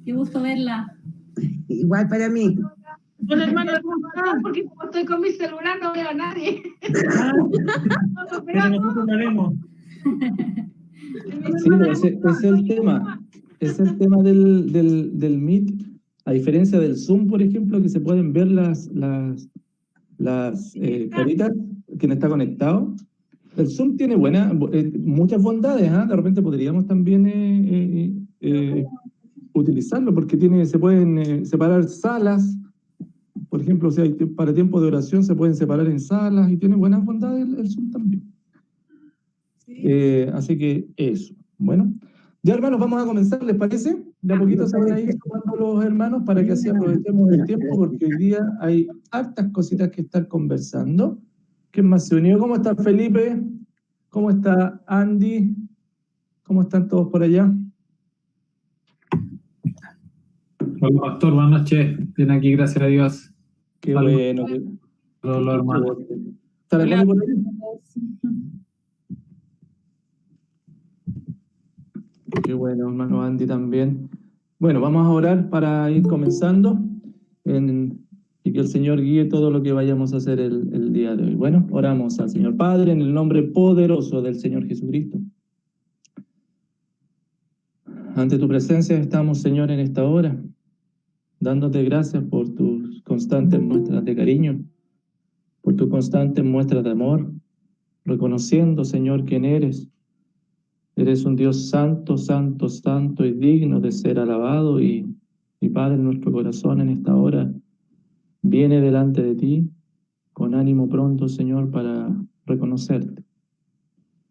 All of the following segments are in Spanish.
Qué gusto verla. Igual para mí. Bueno, hermano, ¿cómo estás? Porque como estoy con mi celular no veo a nadie. Pero nosotros la vemos. Sí, es el tema. Es el tema del Meet. A diferencia del Zoom, por ejemplo, que se pueden ver las caritas, quien está conectado. El Zoom tiene muchas bondades, ¿eh? De repente podríamos también utilizarlo, porque se pueden separar salas. Por ejemplo, si hay para tiempo de oración, se pueden separar en salas y tiene buenas bondades el Zoom también. Así que eso. Bueno, ya hermanos, vamos a comenzar, ¿les parece? De a poquito se van a ir sumando los hermanos para que así aprovechemos el tiempo, porque hoy día hay hartas cositas que estar conversando. ¿Quién más se unió? ¿Cómo está Felipe? ¿Cómo está Andy? ¿Cómo están todos por allá? Hola, pastor, buenas noches. Bien aquí, gracias a Dios. Qué bueno. Todos los hermanos. ¿Está la Connie por ahí? Qué bueno, hermano Andy también. Bueno, vamos a orar para ir comenzando y que el Señor guíe todo lo que vayamos a hacer el día de hoy. Bueno, oramos al Señor Padre en el nombre poderoso del Señor Jesucristo. Ante tu presencia estamos, Señor, en esta hora, dándote gracias por tus constantes muestras de cariño, por tus constantes muestras de amor, reconociendo, Señor, quién eres. Eres un Dios santo, santo, santo y digno de ser alabado y Padre, nuestro corazón en esta hora viene delante de ti con ánimo pronto, Señor, para reconocerte.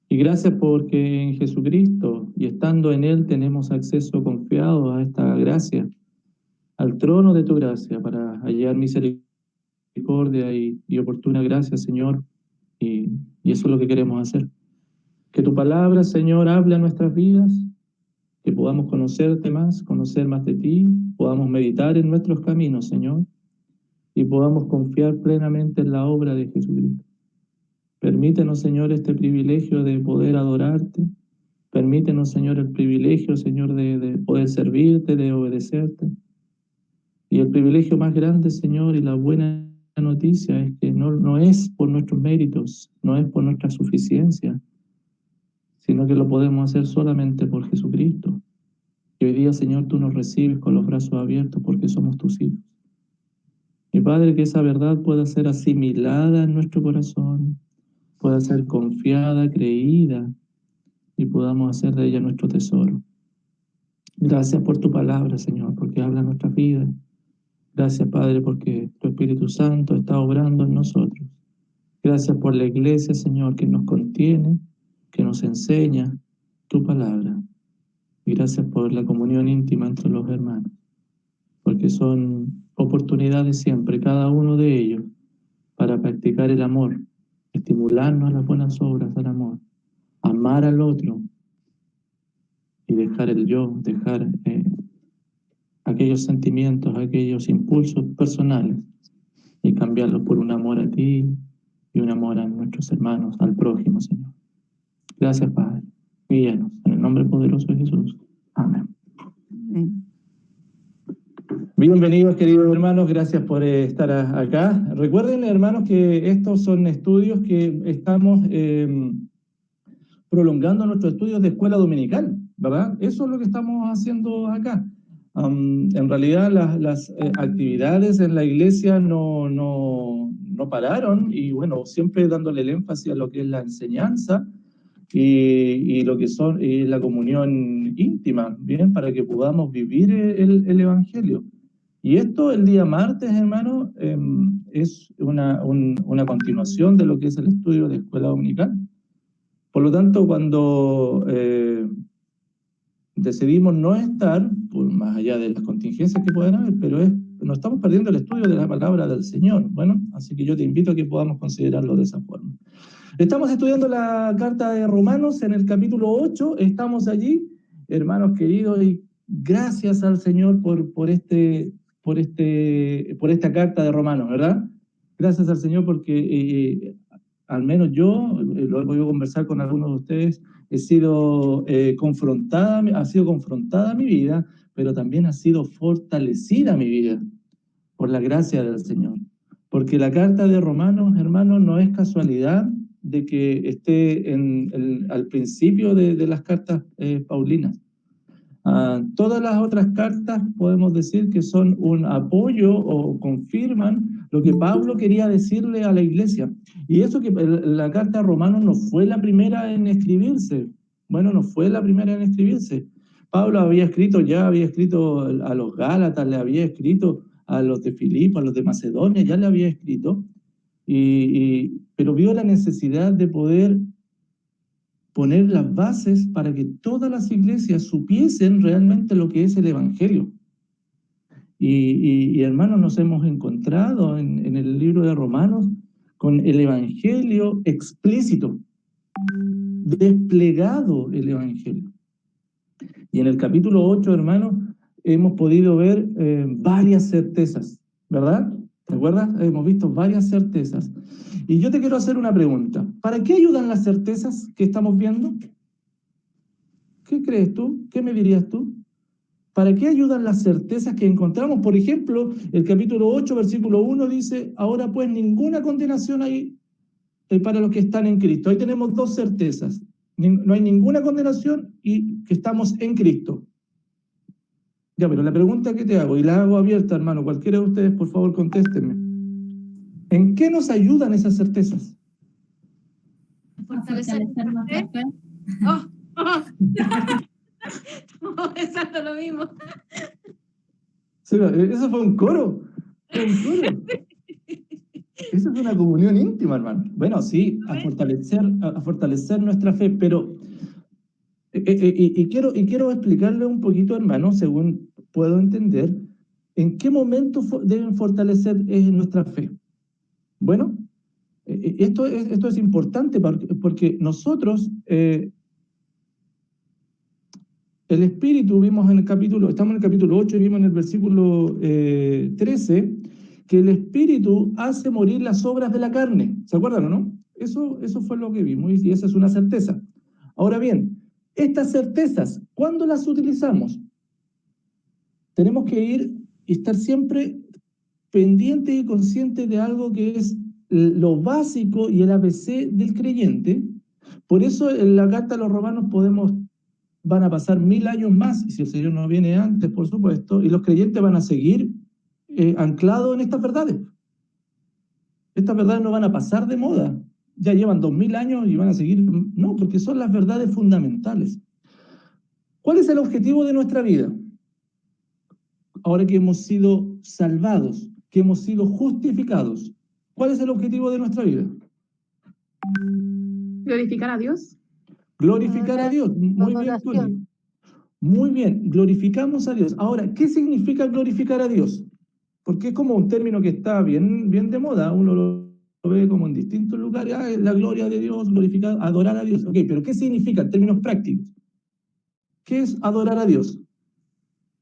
Y gracias porque en Jesucristo y estando en Él tenemos acceso confiado a esta gracia, al trono de tu gracia para hallar misericordia y oportuna gracia, Señor, y eso es lo que queremos hacer. Que tu palabra, Señor, hable a nuestras vidas, que podamos conocerte más, conocer más de ti, podamos meditar en nuestros caminos, Señor, y podamos confiar plenamente en la obra de Jesucristo. Permítenos, Señor, este privilegio de poder adorarte. Permítenos, Señor, el privilegio, Señor, de poder servirte, de obedecerte. Y el privilegio más grande, Señor, y la buena noticia es que no es por nuestros méritos, no es por nuestra suficiencia, sino que lo podemos hacer solamente por Jesucristo. Y hoy día, Señor, tú nos recibes con los brazos abiertos porque somos tus hijos. Mi Padre, que esa verdad pueda ser asimilada en nuestro corazón, pueda ser confiada, creída, y podamos hacer de ella nuestro tesoro. Gracias por tu palabra, Señor, porque habla nuestras vidas. Gracias, Padre, porque tu Espíritu Santo está obrando en nosotros. Gracias por la iglesia, Señor, que nos contiene, que nos enseña tu palabra. Y gracias por la comunión íntima entre los hermanos, porque son oportunidades siempre, cada uno de ellos, para practicar el amor, estimularnos a las buenas obras al amor, amar al otro y dejar el yo, dejar aquellos sentimientos, aquellos impulsos personales y cambiarlos por un amor a ti y un amor a nuestros hermanos, al prójimo, Señor. Gracias, Padre. Guíanos en el nombre poderoso de Jesús. Amén. Bienvenidos, queridos hermanos, gracias por estar acá. Recuerden, hermanos, que estos son estudios que estamos prolongando nuestros estudios de escuela dominical, ¿verdad? Eso es lo que estamos haciendo acá. En realidad las actividades en la iglesia no pararon y bueno, siempre dándole el énfasis a lo que es la enseñanza y lo que son la comunión íntima, ¿bien? Para que podamos vivir el Evangelio. Y esto el día martes, hermano, es una continuación de lo que es el estudio de escuela dominical. Por lo tanto, cuando decidimos no estar, por más allá de las contingencias que puedan haber, pero nos estamos perdiendo el estudio de la palabra del Señor. Bueno, así que yo te invito a que podamos considerarlo de esa forma. Estamos estudiando la carta de Romanos en el capítulo 8, estamos allí, hermanos queridos, y gracias al Señor por esta carta de Romanos, ¿verdad? Gracias al Señor porque al menos yo, lo he podido conversar con algunos de ustedes, ha sido confrontada mi vida pero también ha sido fortalecida mi vida por la gracia del Señor. Porque la carta de Romanos, hermanos, no es casualidad de que esté al principio de las cartas paulinas. Todas las otras cartas podemos decir que son un apoyo o confirman lo que Pablo quería decirle a la iglesia. Y eso que la carta a Romanos no fue la primera en escribirse. Bueno, no fue la primera en escribirse. Pablo había escrito a los Gálatas, le había escrito a los de Filipo, a los de Macedonia, ya le había escrito, pero vio la necesidad de poder poner las bases para que todas las iglesias supiesen realmente lo que es el Evangelio. Y hermanos, nos hemos encontrado en el libro de Romanos con el Evangelio explícito, desplegado el Evangelio. Y en el capítulo 8, hermanos, hemos podido ver varias certezas, ¿verdad? ¿Te acuerdas? Hemos visto varias certezas. Y yo te quiero hacer una pregunta. ¿Para qué ayudan las certezas que estamos viendo? ¿Qué crees tú? ¿Qué me dirías tú? ¿Para qué ayudan las certezas que encontramos? Por ejemplo, el capítulo 8, versículo 1 dice, ahora pues ninguna condenación hay para los que están en Cristo. Ahí tenemos dos certezas. No hay ninguna condenación y que estamos en Cristo. Ya, pero la pregunta que te hago, y la hago abierta, hermano, cualquiera de ustedes, por favor, contéstenme. ¿En qué nos ayudan esas certezas? Fortalecer nuestra fe. Oh, oh. Exacto, lo mismo. Eso fue un coro. Fue un coro. Esa es una comunión íntima, hermano. Bueno, sí, a fortalecer nuestra fe, pero quiero explicarle un poquito, hermano, según puedo entender, en qué momento deben fortalecer nuestra fe. Bueno, esto es importante porque nosotros, el Espíritu, estamos en el capítulo 8 y vimos en el versículo 13, que el Espíritu hace morir las obras de la carne. ¿Se acuerdan o no? Eso fue lo que vimos y esa es una certeza. Ahora bien, estas certezas, ¿cuándo las utilizamos? Tenemos que ir y estar siempre pendientes y conscientes de algo que es lo básico y el ABC del creyente. Por eso en la carta a los romanos van a pasar 1000 años más, si el Señor no viene antes, por supuesto, y los creyentes van a seguir anclados en estas verdades. Estas verdades no van a pasar de moda. Ya llevan 2000 años y van a seguir. No, porque son las verdades fundamentales. ¿Cuál es el objetivo de nuestra vida? Ahora que hemos sido salvados, que hemos sido justificados, ¿cuál es el objetivo de nuestra vida? Glorificar a Dios. Glorificar a Dios. Muy bien, Tony. Muy bien, glorificamos a Dios. Ahora, ¿qué significa glorificar a Dios? Porque es como un término que está bien de moda, uno lo ve como en distintos lugares, la gloria de Dios, glorificar, adorar a Dios. Ok, pero ¿qué significa en términos prácticos? ¿Qué es adorar a Dios?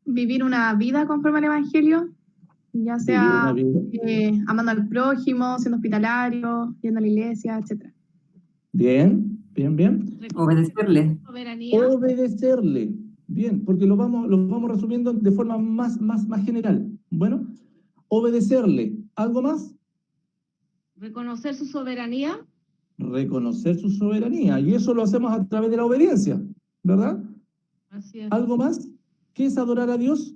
Vivir una vida conforme al Evangelio, ya sea amando al prójimo, siendo hospitalario, yendo a la iglesia, etc. Bien. Obedecerle. Obedecerle. Bien, porque lo vamos resumiendo de forma más general. Bueno, obedecerle. ¿Algo más? Reconocer su soberanía. Reconocer su soberanía. Y eso lo hacemos a través de la obediencia, ¿verdad? Así es. ¿Algo más? ¿Qué es adorar a Dios?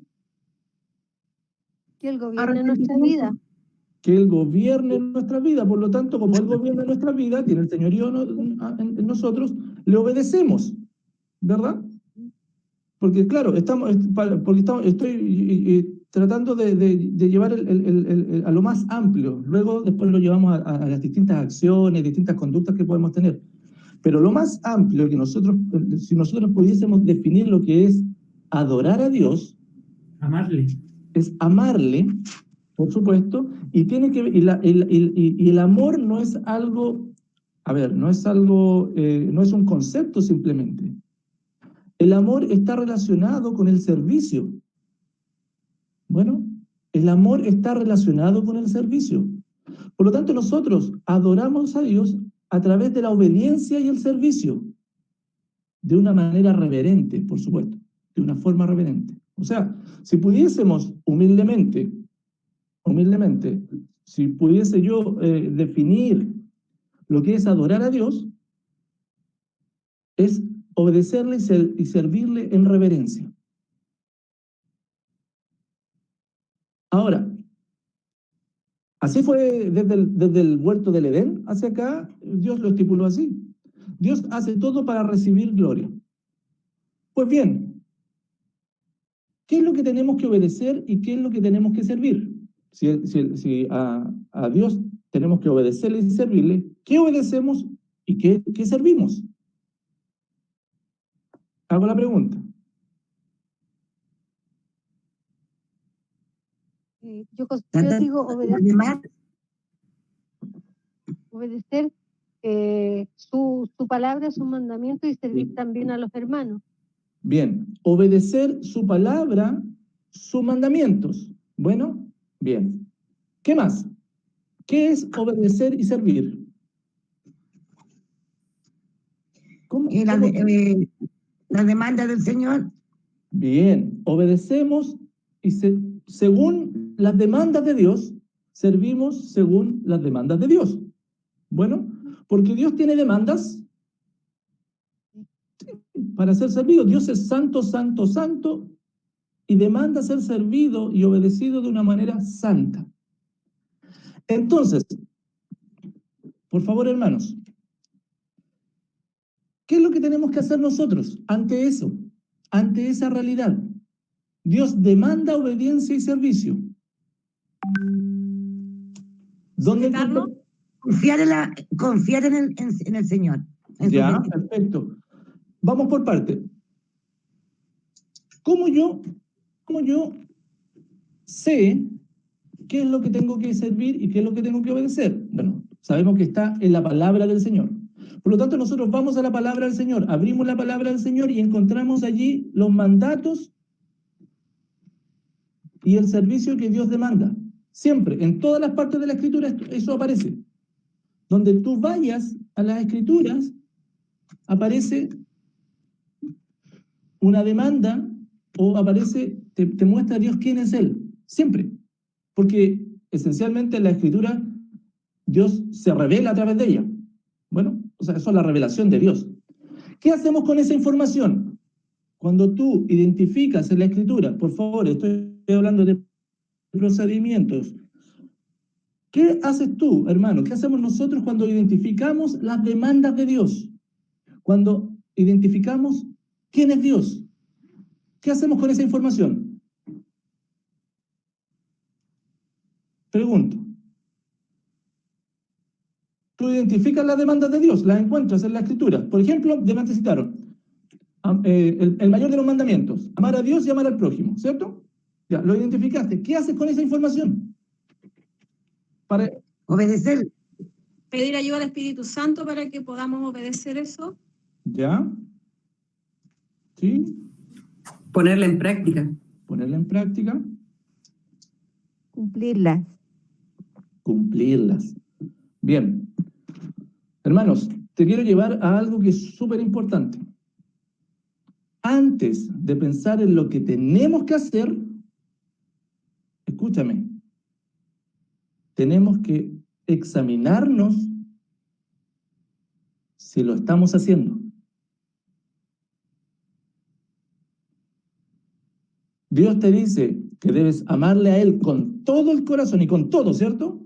Que Él gobierne nuestra vida. Que Él gobierne nuestra vida. Por lo tanto, como Él gobierna nuestra vida, tiene el señorío en nosotros, le obedecemos, ¿verdad? Porque claro, estoy tratando de llevar a lo más amplio. Luego, después lo llevamos a las distintas acciones, distintas conductas que podemos tener. Pero lo más amplio que si nosotros pudiésemos definir lo que es adorar a Dios, es amarle, por supuesto, y tiene que y el amor no es algo, no es un concepto simplemente. El amor está relacionado con el servicio. Bueno, el amor está relacionado con el servicio. Por lo tanto, nosotros adoramos a Dios a través de la obediencia y el servicio, de una manera reverente, por supuesto, de una forma reverente. O sea, si pudiésemos humildemente, si pudiese yo definir lo que es adorar a Dios, es obedecerle y servirle en reverencia. Ahora, así fue desde el huerto del Edén hacia acá, Dios lo estipuló así. Dios hace todo para recibir gloria. Pues bien, ¿qué es lo que tenemos que obedecer y qué es lo que tenemos que servir? Si a Dios tenemos que obedecerle y servirle, ¿qué obedecemos y qué servimos? Hago la pregunta. Yo digo obedecer su palabra, sus mandamientos y servir también a los hermanos. Bien, obedecer su palabra, sus mandamientos. Bueno, bien. ¿Qué más? ¿Qué es obedecer y servir? ¿Cómo? La demanda del Señor. Bien, obedecemos y según las demandas de Dios, servimos según las demandas de Dios. Bueno, porque Dios tiene demandas para ser servido. Dios es santo, santo, santo y demanda ser servido y obedecido de una manera santa. Entonces, por favor, hermanos, ¿qué es lo que tenemos que hacer nosotros ante eso, ante esa realidad? Dios demanda obediencia y servicio. ¿Dónde Confiar en el Señor. Ya, perfecto. Vamos por parte. ¿Cómo yo sé qué es lo que tengo que servir y qué es lo que tengo que obedecer? Bueno, sabemos que está en la palabra del Señor. Por lo tanto, nosotros vamos a la palabra del Señor, abrimos la palabra del Señor y encontramos allí los mandatos y el servicio que Dios demanda. Siempre, en todas las partes de la Escritura, eso aparece. Donde tú vayas a las Escrituras, aparece una demanda o aparece, te muestra a Dios quién es Él. Siempre. Porque esencialmente en la Escritura Dios se revela a través de ella. Bueno, o sea, eso es la revelación de Dios. ¿Qué hacemos con esa información? Cuando tú identificas en la Escritura, por favor, estoy hablando de procedimientos. ¿Qué haces tú, hermano? ¿Qué hacemos nosotros cuando identificamos las demandas de Dios? Cuando identificamos quién es Dios. ¿Qué hacemos con esa información? Pregunto. Tú identificas las demandas de Dios, las encuentras en la Escritura. Por ejemplo, delante citaron el mayor de los mandamientos, amar a Dios y amar al prójimo, ¿cierto? Ya, lo identificaste. ¿Qué haces con esa información? Para obedecer. Pedir ayuda al Espíritu Santo para que podamos obedecer eso. ¿Ya? ¿Sí? Ponerla en práctica. Ponerla en práctica. Cumplirlas. Cumplirlas. Bien. Hermanos, te quiero llevar a algo que es súper importante. Antes de pensar en lo que tenemos que hacer, escúchame, tenemos que examinarnos si lo estamos haciendo. Dios te dice que debes amarle a Él con todo el corazón y con todo, ¿cierto?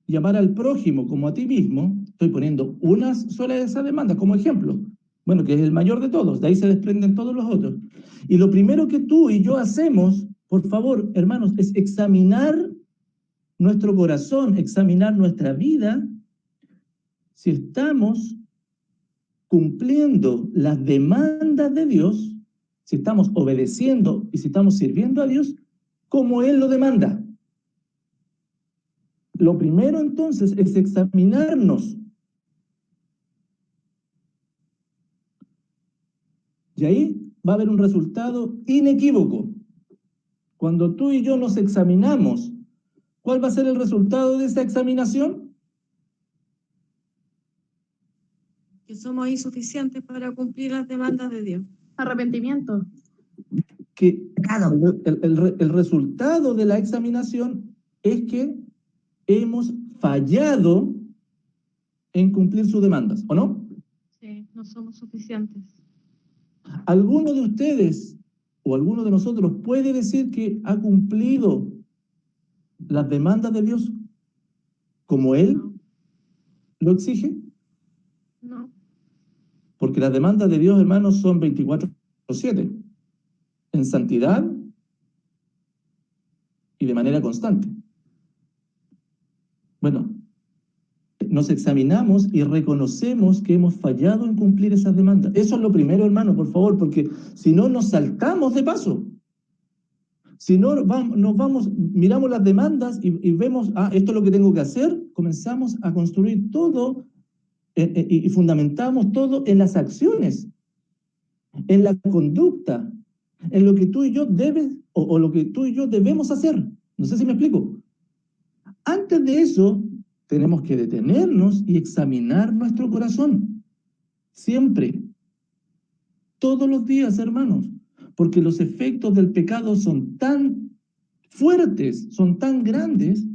Y amar al prójimo como a ti mismo. Estoy poniendo una sola de esas demandas como ejemplo. Bueno, que es el mayor de todos, de ahí se desprenden todos los otros. Y lo primero que tú y yo hacemos, por favor, hermanos, es examinar nuestro corazón, examinar nuestra vida, si estamos cumpliendo las demandas de Dios, si estamos obedeciendo y si estamos sirviendo a Dios como Él lo demanda. Lo primero entonces es examinarnos. Y ahí va a haber un resultado inequívoco. Cuando tú y yo nos examinamos, ¿cuál va a ser el resultado de esa examinación? Que somos insuficientes para cumplir las demandas de Dios. Arrepentimiento. que Pecado. el resultado de la examinación es que hemos fallado en cumplir sus demandas, ¿o no? Sí, no somos suficientes. ¿Alguno de ustedes o alguno de nosotros puede decir que ha cumplido las demandas de Dios como Él No, lo exige? no. Porque las demandas de Dios, hermanos, son 24/7, en santidad y de manera constante. Bueno, nos examinamos y reconocemos que hemos fallado en cumplir esas demandas. Eso es lo primero, hermano, por favor, porque si no nos saltamos de paso. Si no nos vamos, miramos las demandas y vemos, esto es lo que tengo que hacer, comenzamos a construir todo y fundamentamos todo en las acciones, en la conducta, en lo que tú y yo debes o lo que tú y yo debemos hacer. No sé si me explico. Antes de eso, tenemos que detenernos y examinar nuestro corazón. Siempre. Todos los días, hermanos. Porque los efectos del pecado son tan fuertes, son tan grandes,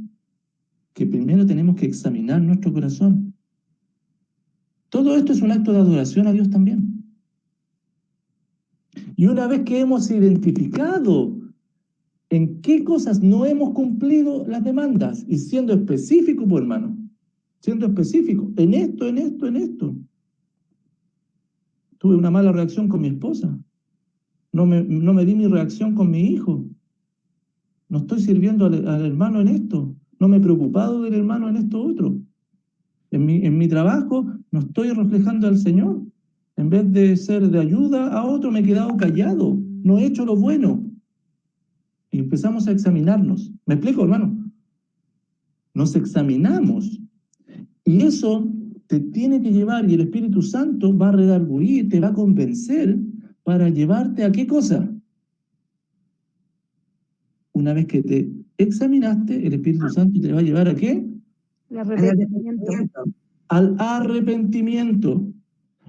que primero tenemos que examinar nuestro corazón. Todo esto es un acto de adoración a Dios también. Y una vez que hemos identificado en qué cosas no hemos cumplido las demandas, y siendo específico, pues, hermano, siendo específico, en esto. Tuve una mala reacción con mi esposa. No me di mi reacción con mi hijo. No estoy sirviendo al hermano en esto. No me he preocupado del hermano en esto otro. En mi trabajo no estoy reflejando al Señor. En vez de ser de ayuda a otro, me he quedado callado. No he hecho lo bueno. Y empezamos a examinarnos. ¿Me explico, hermano? Nos examinamos. Y eso te tiene que llevar, y el Espíritu Santo va a redarguir, te va a convencer para llevarte a ¿qué cosa? Una vez que te examinaste, el Espíritu Santo te va a llevar ¿a qué? El arrepentimiento. Al arrepentimiento.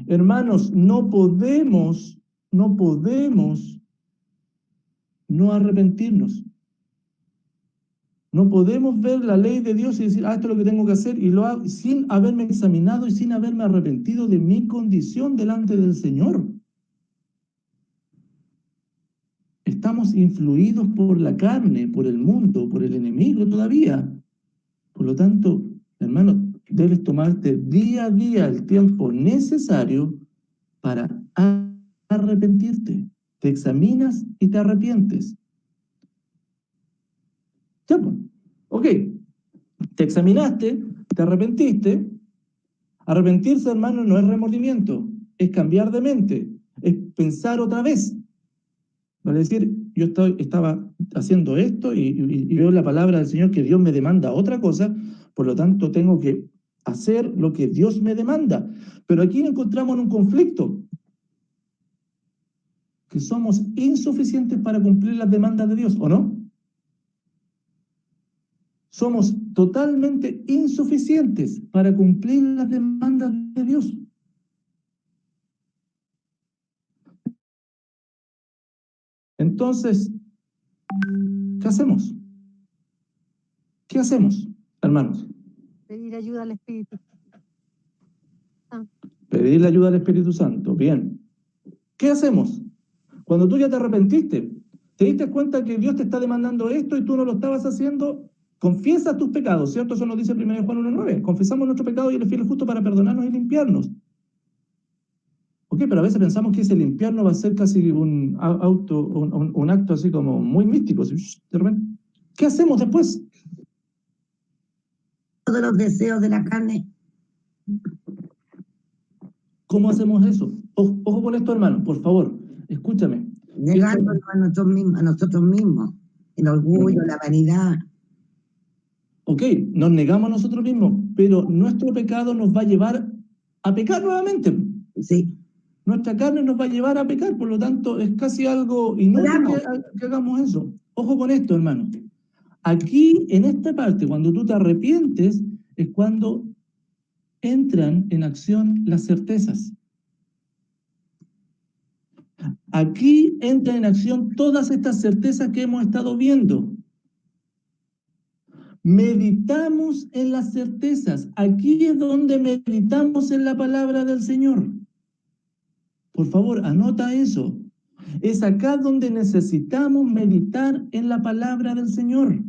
Hermanos, no podemos no arrepentirnos. No podemos ver la ley de Dios y decir, esto es lo que tengo que hacer, y lo hago sin haberme examinado y sin haberme arrepentido de mi condición delante del Señor. Estamos influidos por la carne, por el mundo, por el enemigo todavía. Por lo tanto, hermano, debes tomarte día a día el tiempo necesario para arrepentirte. Te examinas y te arrepientes. Ya, pues. Ok. Te examinaste, te arrepentiste. Arrepentirse, hermano, no es remordimiento, es cambiar de mente, es pensar otra vez. Vale decir, yo estaba haciendo esto y veo la palabra del Señor que Dios me demanda otra cosa, por lo tanto tengo que hacer lo que Dios me demanda. Pero aquí encontramos un conflicto, que somos insuficientes para cumplir las demandas de Dios, ¿o no? Somos totalmente insuficientes para cumplir las demandas de Dios. Entonces, ¿qué hacemos? ¿Qué hacemos, hermanos? Pedir ayuda al Espíritu. Pedir la ayuda al Espíritu Santo. Bien. ¿Qué hacemos? Cuando tú ya te arrepentiste, te diste cuenta que Dios te está demandando esto y tú no lo estabas haciendo, confiesa tus pecados, ¿cierto? Eso nos dice 1 Juan 1:9. Confesamos nuestro pecado y Él es fiel y justo para perdonarnos y limpiarnos. Ok, pero a veces pensamos que ese limpiarnos va a ser casi un acto así como muy místico. Así, de repente. ¿Qué hacemos después? Todos los deseos de la carne. ¿Cómo hacemos eso? Ojo con esto, hermano, por favor, escúchame. Negándonos a nosotros mismos. El orgullo, la vanidad. Ok, nos negamos a nosotros mismos, pero nuestro pecado nos va a llevar a pecar nuevamente. Sí. Nuestra carne nos va a llevar a pecar, por lo tanto, es casi algo inútil que hagamos eso. Ojo con esto, hermano. Aquí, en esta parte, cuando tú te arrepientes, es cuando entran en acción las certezas. Aquí entran en acción todas estas certezas que hemos estado viendo. Meditamos en las certezas. Aquí es donde meditamos en la palabra del Señor. Por favor, anota eso. Es acá donde necesitamos meditar en la palabra del Señor.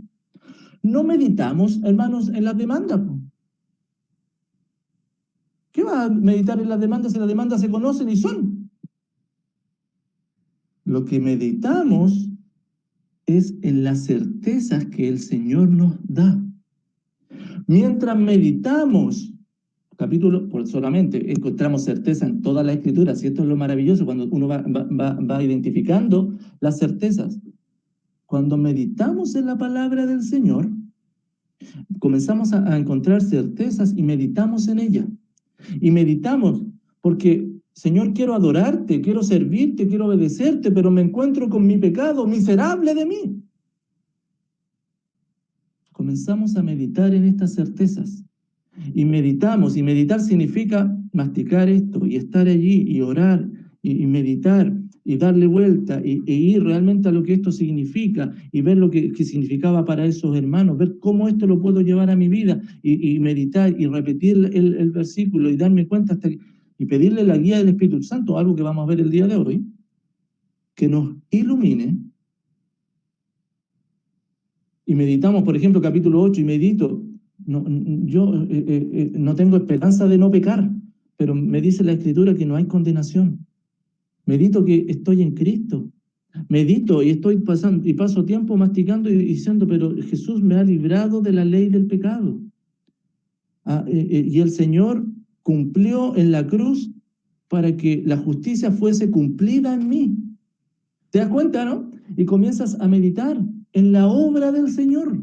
No meditamos, hermanos, en las demandas. ¿Qué va a meditar en las demandas si las demandas se conocen y son? Lo que meditamos es en las certezas que el Señor nos da. Mientras meditamos, capítulo, por solamente encontramos certeza en toda la Escritura, y esto es lo maravilloso, cuando uno va identificando las certezas. Cuando meditamos en la palabra del Señor, comenzamos a encontrar certezas y meditamos en ella. Y meditamos porque, Señor, quiero adorarte, quiero servirte, quiero obedecerte, pero me encuentro con mi pecado, miserable de mí. Comenzamos a meditar en estas certezas. Y meditamos, y meditar significa masticar esto, y estar allí, y orar, y meditar, y darle vuelta, e ir realmente a lo que esto significa, y ver lo que significaba para esos hermanos, ver cómo esto lo puedo llevar a mi vida, y meditar, y repetir el versículo, y darme cuenta y pedirle la guía del Espíritu Santo, algo que vamos a ver el día de hoy, que nos ilumine. Y meditamos, por ejemplo, capítulo 8, y medito. Yo no tengo esperanza de no pecar, pero me dice la Escritura que no hay condenación. Medito que estoy en Cristo. Medito y estoy pasando y paso tiempo masticando y diciendo, pero Jesús me ha librado de la ley del pecado. Y el Señor cumplió en la cruz para que la justicia fuese cumplida en mí. ¿Te das cuenta, no? Y comienzas a meditar en la obra del Señor.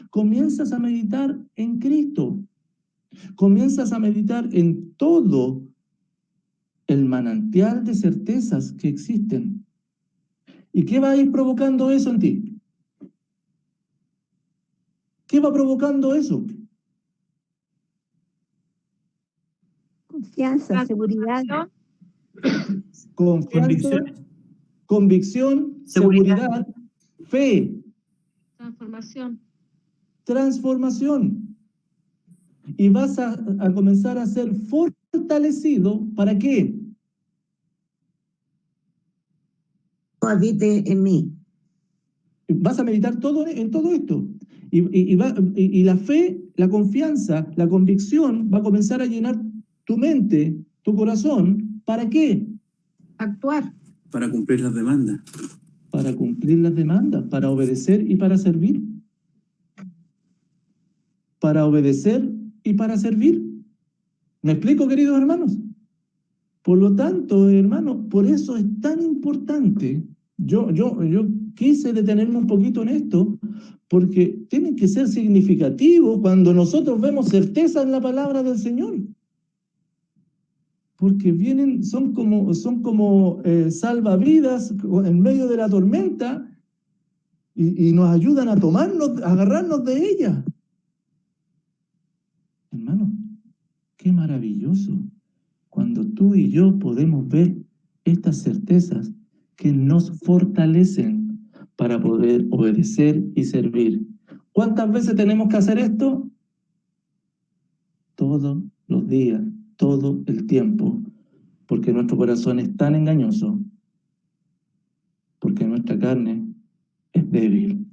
Comienzas a meditar en Cristo. Comienzas a meditar en todo el manantial de certezas que existen. ¿Y qué va a ir provocando eso en ti? ¿Qué va provocando eso? Confianza, seguridad. Confianza, convicción, seguridad, fe, transformación. Y vas a comenzar a ser fortalecido. ¿Para qué? Habite en mí. Vas a meditar en todo esto. Y la fe, la confianza, la convicción va a comenzar a llenar tu mente, tu corazón. ¿Para qué? Actuar. Para cumplir las demandas. Para cumplir las demandas, para obedecer y para servir. Para obedecer y para servir. ¿Me explico, queridos hermanos? Por lo tanto, hermanos, por eso es tan importante. Yo quise detenerme un poquito en esto, porque tiene que ser significativo cuando nosotros vemos certeza en la palabra del Señor. Porque son como salvavidas en medio de la tormenta y nos ayudan a agarrarnos de ella. Hermano, qué maravilloso cuando tú y yo podemos ver estas certezas que nos fortalecen para poder obedecer y servir. ¿Cuántas veces tenemos que hacer esto? Todos los días, todo el tiempo, porque nuestro corazón es tan engañoso, porque nuestra carne es débil.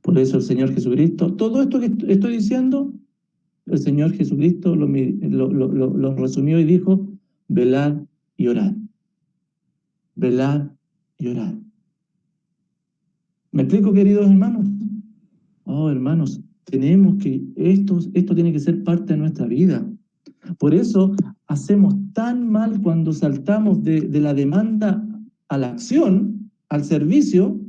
Por eso el Señor Jesucristo, todo esto que estoy diciendo, el Señor Jesucristo lo resumió y dijo, velad y orad. Velad y orad. ¿Me explico, queridos hermanos? Oh, hermanos, esto tiene que ser parte de nuestra vida. Por eso hacemos tan mal cuando saltamos de la demanda a la acción, al servicio,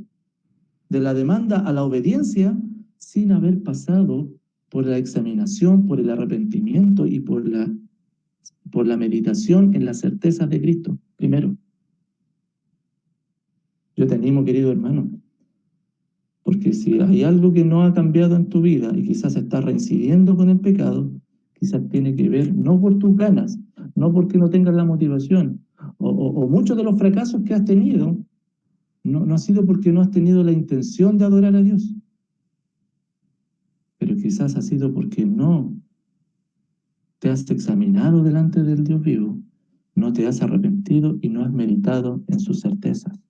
de la demanda a la obediencia, sin haber pasado por la examinación, por el arrepentimiento y por la meditación en las certezas de Cristo. Primero, yo te animo, querido hermano, porque si hay algo que no ha cambiado en tu vida y quizás estás reincidiendo con el pecado, quizás tiene que ver no por tus ganas, no porque no tengas la motivación, o muchos de los fracasos que has tenido, no ha sido porque no has tenido la intención de adorar a Dios, pero quizás ha sido porque no te has examinado delante del Dios vivo, no te has arrepentido y no has meditado en sus certezas.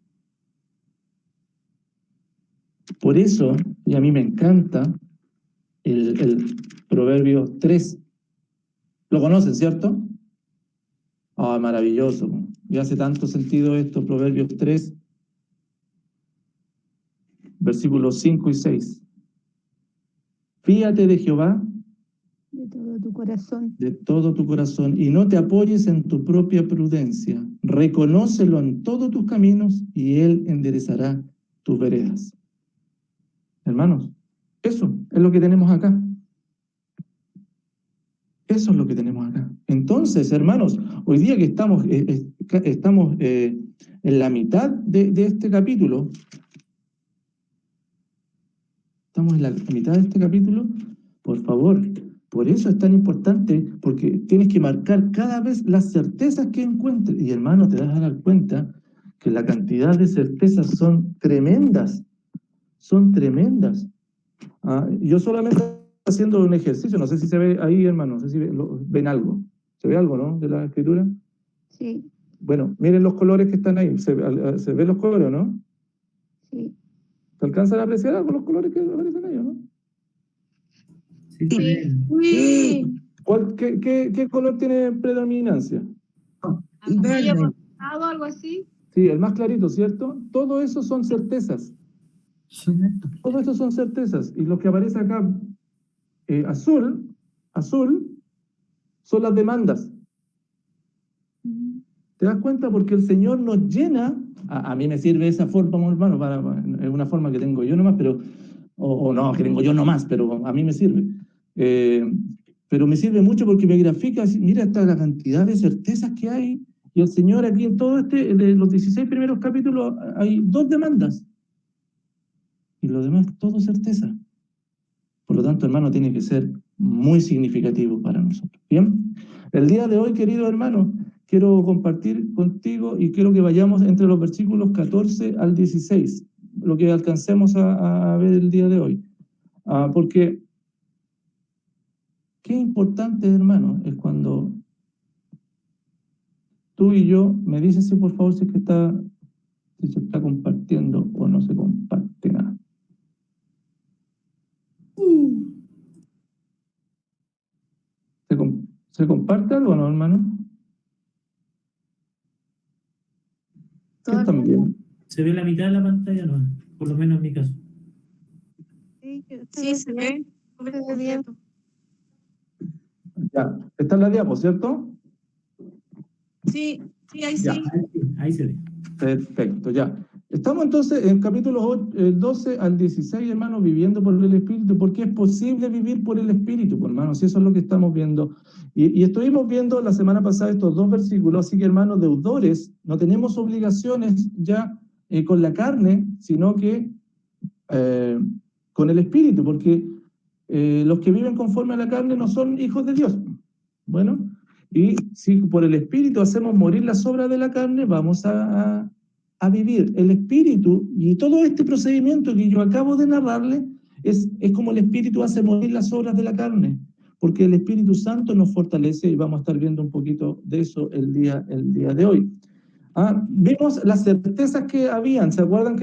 Por eso, y a mí me encanta, el Proverbio 3. ¿Lo conocen, cierto? Ah, maravilloso. Y hace tanto sentido esto, Proverbios 3, versículos 5 y 6. Fíate de Jehová De todo tu corazón. de todo tu corazón y no te apoyes en tu propia prudencia. Reconócelo en todos tus caminos y Él enderezará tus veredas. Hermanos, eso es lo que tenemos acá. Eso es lo que tenemos acá. Entonces, hermanos, hoy día que estamos en la mitad de este capítulo, estamos en la mitad de este capítulo, por favor, por eso es tan importante, porque tienes que marcar cada vez las certezas que encuentres. Y hermano, te vas a dar cuenta que la cantidad de certezas son tremendas. Son tremendas. Yo solamente haciendo un ejercicio, no sé si se ve ahí, hermano, no sé si ven algo. ¿Se ve algo, no? De la escritura. Sí, Bueno, miren los colores que están ahí. ¿Se ven los colores, no? sí. ¿Se alcanzan a apreciar algo los colores que aparecen ahí, o no? Sí, Sí. Sí. ¿Qué color tiene predominancia? Y verde. Algo así. Sí, el más clarito, ¿cierto? Todo eso son certezas. Todo eso son certezas. Y lo que aparece acá, azul, son las demandas. ¿Te das cuenta? Porque el Señor nos llena, a mí me sirve esa forma, hermano, es una forma que tengo yo nomás, pero, o no, que tengo yo nomás, pero a mí me sirve. Pero me sirve mucho porque me grafica, mira hasta la cantidad de certezas que hay, y el Señor aquí en todo de los 16 primeros capítulos, hay 2 demandas, y lo demás, todo certeza. Por lo tanto, hermano, tiene que ser muy significativo para nosotros. Bien, el día de hoy, querido hermano, quiero compartir contigo y quiero que vayamos entre los versículos 14 al 16, lo que alcancemos a ver el día de hoy. Porque qué importante, hermano, es cuando tú y yo, me dices si por favor si se está compartiendo o no se comparte nada. ¿Se comparte algo o no, hermano? ¿Qué están viendo? Se ve la mitad de la pantalla, no, por lo menos en mi caso. Sí, se ve. Se ve bien. Ya, está en la diapo, ¿cierto? Sí, ahí Ya. sí. Ahí se ve. Perfecto, ya. Estamos entonces en capítulos 12 al 16, hermanos, viviendo por el Espíritu, porque es posible vivir por el Espíritu, pues, hermanos, y eso es lo que estamos viendo. Y estuvimos viendo la semana pasada estos 2 versículos, así que, hermanos, deudores, no tenemos obligaciones ya con la carne, sino que con el Espíritu, porque los que viven conforme a la carne no son hijos de Dios. Bueno, y si por el Espíritu hacemos morir las obras de la carne, vamos a vivir. El Espíritu, y todo este procedimiento que yo acabo de narrarle, es como el Espíritu hace morir las obras de la carne, porque el Espíritu Santo nos fortalece, y vamos a estar viendo un poquito de eso el día de hoy. Vimos las certezas que habían, ¿se acuerdan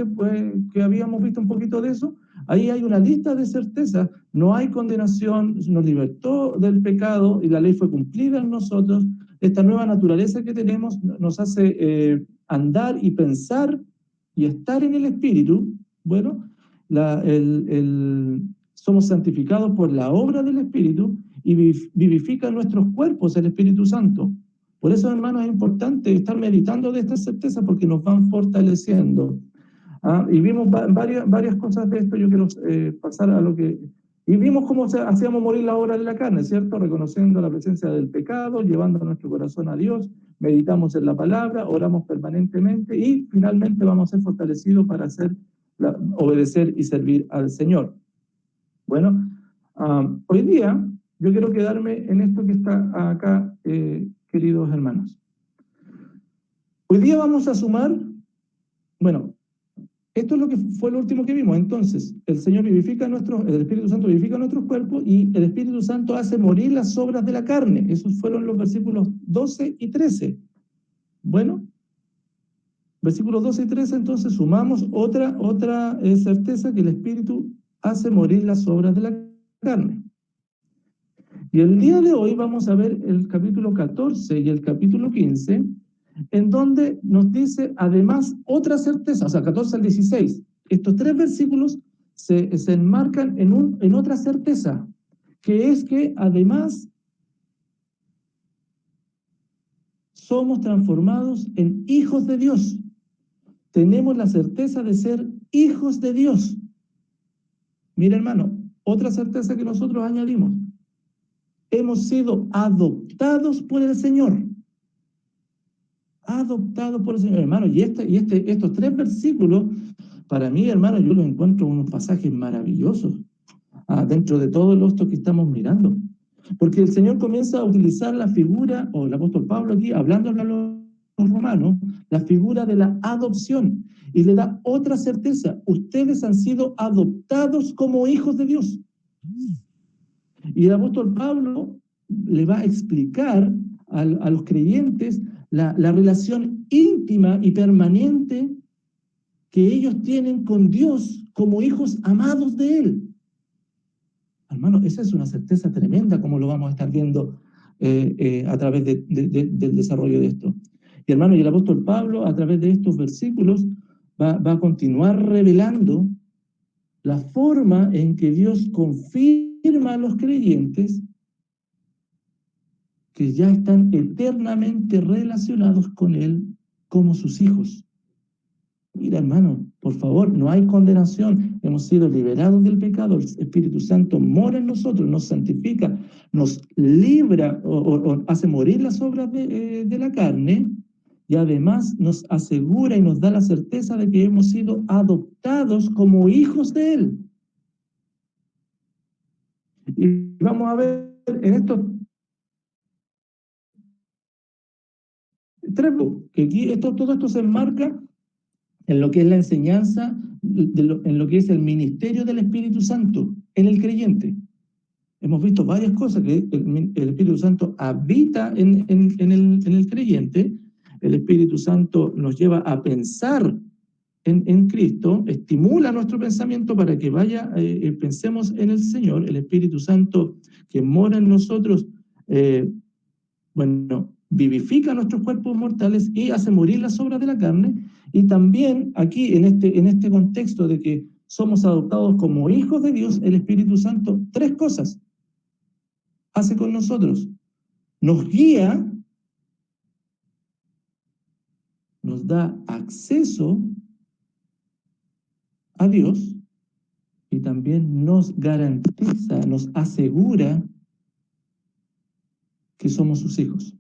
que habíamos visto un poquito de eso? Ahí hay una lista de certezas, no hay condenación, nos libertó del pecado y la ley fue cumplida en nosotros. Esta nueva naturaleza que tenemos nos hace andar y pensar y estar en el Espíritu. Bueno, somos santificados por la obra del Espíritu y vivifica nuestros cuerpos el Espíritu Santo. Por eso, hermanos, es importante estar meditando de estas certezas porque nos van fortaleciendo. Y vimos varias cosas de esto. Yo quiero pasar a lo que... Y vimos cómo hacíamos morir la obra de la carne, ¿cierto? Reconociendo la presencia del pecado, llevando nuestro corazón a Dios, meditamos en la palabra, oramos permanentemente y finalmente vamos a ser fortalecidos para obedecer y servir al Señor. Bueno, hoy día yo quiero quedarme en esto que está acá, queridos hermanos. Hoy día vamos a sumar, bueno, esto es lo que fue lo último que vimos. Entonces, el Señor vivifica el Espíritu Santo vivifica nuestros cuerpos y el Espíritu Santo hace morir las obras de la carne. Esos fueron los versículos 12 y 13. Bueno, versículos 12 y 13, entonces sumamos otra certeza, que el Espíritu hace morir las obras de la carne. Y el día de hoy vamos a ver el capítulo 14 y el capítulo 15, en donde nos dice además otra certeza, o sea, 14 al 16. Estos tres versículos se enmarcan en otra certeza, que es que además somos transformados en hijos de Dios. Tenemos la certeza de ser hijos de Dios. Mira, hermano, otra certeza que nosotros añadimos. Hemos sido adoptados por el Señor. Adoptados por el Señor, hermano. Y estos tres versículos, para mí, hermano, yo los encuentro unos pasajes maravillosos dentro de todo esto que estamos mirando. Porque el Señor comienza a utilizar la figura, o el apóstol Pablo aquí, hablando a los romanos, la figura de la adopción. Y le da otra certeza. Ustedes han sido adoptados como hijos de Dios. Y el apóstol Pablo le va a explicar a los creyentes la relación íntima y permanente que ellos tienen con Dios como hijos amados de Él. Hermano, esa es una certeza tremenda, como lo vamos a estar viendo a través del desarrollo de esto. Y hermano, y el apóstol Pablo, a través de estos versículos, va a continuar revelando la forma en que Dios confirma a los creyentes que ya están eternamente relacionados con Él como sus hijos. Mira, hermano, por favor, no hay condenación. Hemos sido liberados del pecado. El Espíritu Santo mora en nosotros, nos santifica, nos libra o hace morir las obras de la carne, y además nos asegura y nos da la certeza de que hemos sido adoptados como hijos de Él. Y vamos a ver en estos tres, que aquí todo esto se enmarca en lo que es la enseñanza, en lo que es el ministerio del Espíritu Santo en el creyente. Hemos visto varias cosas, que el Espíritu Santo habita en el creyente. El Espíritu Santo nos lleva a pensar en Cristo, estimula nuestro pensamiento para que pensemos en el Señor. El Espíritu Santo que mora en nosotros, vivifica nuestros cuerpos mortales y hace morir las obras de la carne. Y también aquí, en este contexto de que somos adoptados como hijos de Dios, el Espíritu Santo, tres cosas hace con nosotros. Nos guía, nos da acceso a Dios y también nos garantiza, nos asegura que somos sus hijos.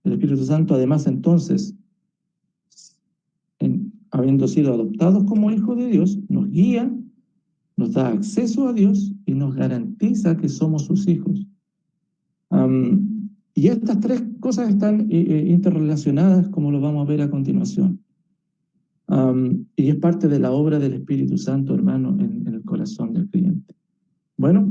El Espíritu Santo, además, entonces, habiendo sido adoptados como hijos de Dios, nos guía, nos da acceso a Dios y nos garantiza que somos sus hijos. Y estas tres cosas están interrelacionadas, como lo vamos a ver a continuación. Y es parte de la obra del Espíritu Santo, hermano, en el corazón del creyente. Bueno,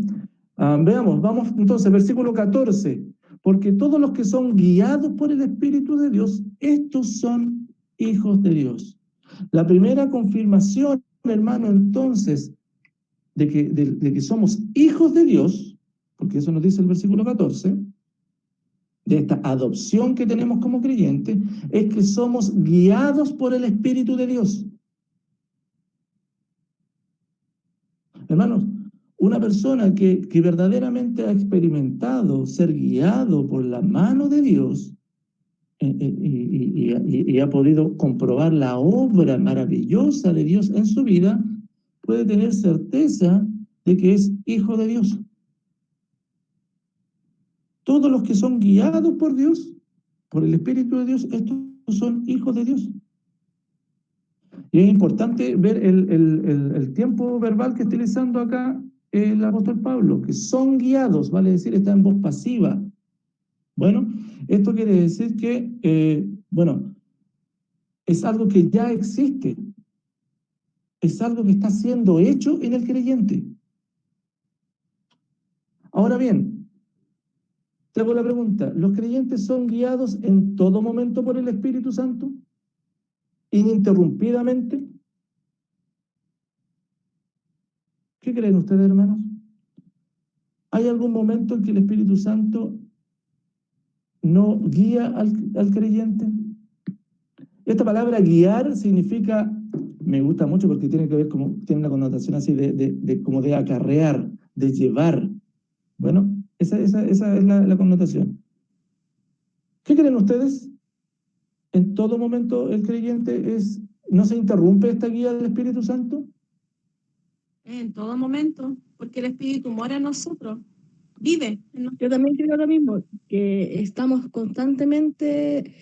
veamos, vamos entonces, versículo 14. Porque todos los que son guiados por el Espíritu de Dios, estos son hijos de Dios. La primera confirmación, hermano, entonces, de que somos hijos de Dios, porque eso nos dice el versículo 14, de esta adopción que tenemos como creyentes, es que somos guiados por el Espíritu de Dios. Hermanos, una persona que verdaderamente ha experimentado ser guiado por la mano de Dios y ha podido comprobar la obra maravillosa de Dios en su vida, puede tener certeza de que es hijo de Dios. Todos los que son guiados por Dios, por el Espíritu de Dios, estos son hijos de Dios. Y es importante ver el tiempo verbal que está utilizando acá el apóstol Pablo, que son guiados, vale decir, está en voz pasiva. Bueno, esto quiere decir que Bueno, es algo que ya existe. Es algo que está siendo hecho en el creyente. Ahora bien, te hago la pregunta, ¿los creyentes son guiados en todo momento por el Espíritu Santo? ¿Ininterrumpidamente? ¿Qué creen ustedes, hermanos? ¿Hay algún momento en que el Espíritu Santo no guía al creyente? Esta palabra guiar significa, me gusta mucho porque tiene que ver como, tiene una connotación así como de acarrear, de llevar. Bueno, esa es la connotación. ¿Qué creen ustedes? ¿En todo momento el creyente no se interrumpe esta guía del Espíritu Santo? En todo momento, porque el Espíritu mora en nosotros, vive en nosotros. Yo también creo lo mismo, que estamos constantemente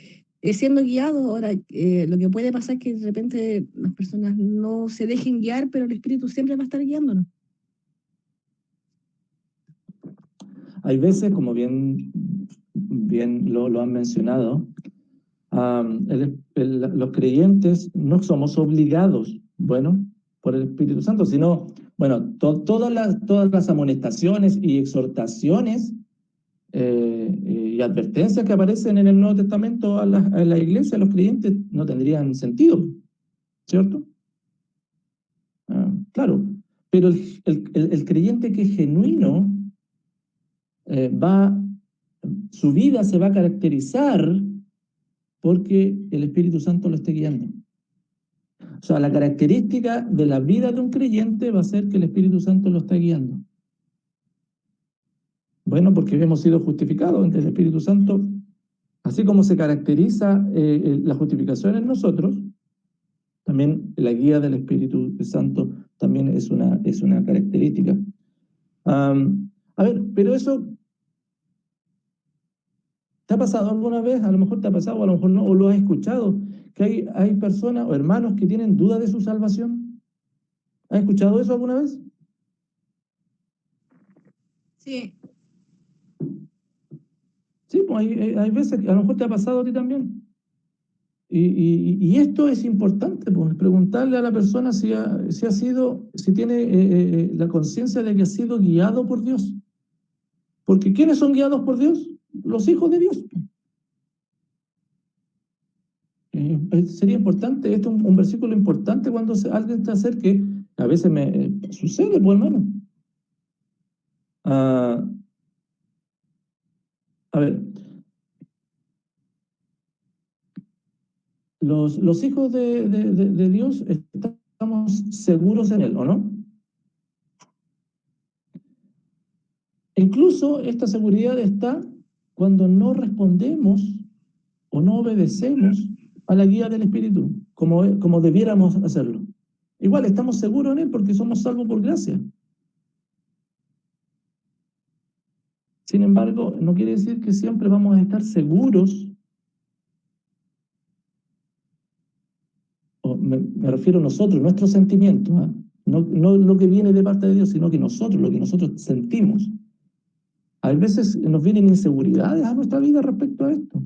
siendo guiados. Ahora, lo que puede pasar es que de repente las personas no se dejen guiar, pero el Espíritu siempre va a estar guiándonos. Hay veces, como bien lo han mencionado, los creyentes no somos obligados, bueno, por el Espíritu Santo, sino, bueno, todas las amonestaciones y exhortaciones y advertencias que aparecen en el Nuevo Testamento a la iglesia, a los creyentes, no tendrían sentido, ¿cierto? Claro, pero el creyente que es genuino, su vida se va a caracterizar porque el Espíritu Santo lo esté guiando. O sea, la característica de la vida de un creyente va a ser que el Espíritu Santo lo está guiando. Bueno, porque hemos sido justificados en el Espíritu Santo, así como se caracteriza la justificación en nosotros, también la guía del Espíritu Santo también es una característica. A ver, pero eso, ¿te ha pasado alguna vez? A lo mejor te ha pasado, a lo mejor no, o lo has escuchado, que hay personas o hermanos que tienen duda de su salvación. ¿Has escuchado eso alguna vez? Sí. Sí, pues hay veces que a lo mejor te ha pasado a ti también. Y esto es importante, pues, preguntarle a la persona si tiene la conciencia de que ha sido guiado por Dios. Porque ¿quiénes son guiados por Dios? Los hijos de Dios. Sería importante, esto es un versículo importante cuando alguien se acerque, a veces me sucede, pues, hermano. A ver, los hijos de Dios estamos seguros en Él, ¿o no? Incluso esta seguridad está cuando no respondemos o no obedecemos a la guía del Espíritu, como debiéramos hacerlo. Igual estamos seguros en Él porque somos salvos por gracia. Sin embargo, no quiere decir que siempre vamos a estar seguros, o me refiero a nosotros, nuestros sentimientos, ¿eh? No lo que viene de parte de Dios, sino que lo que nosotros sentimos. A veces nos vienen inseguridades a nuestra vida respecto a esto.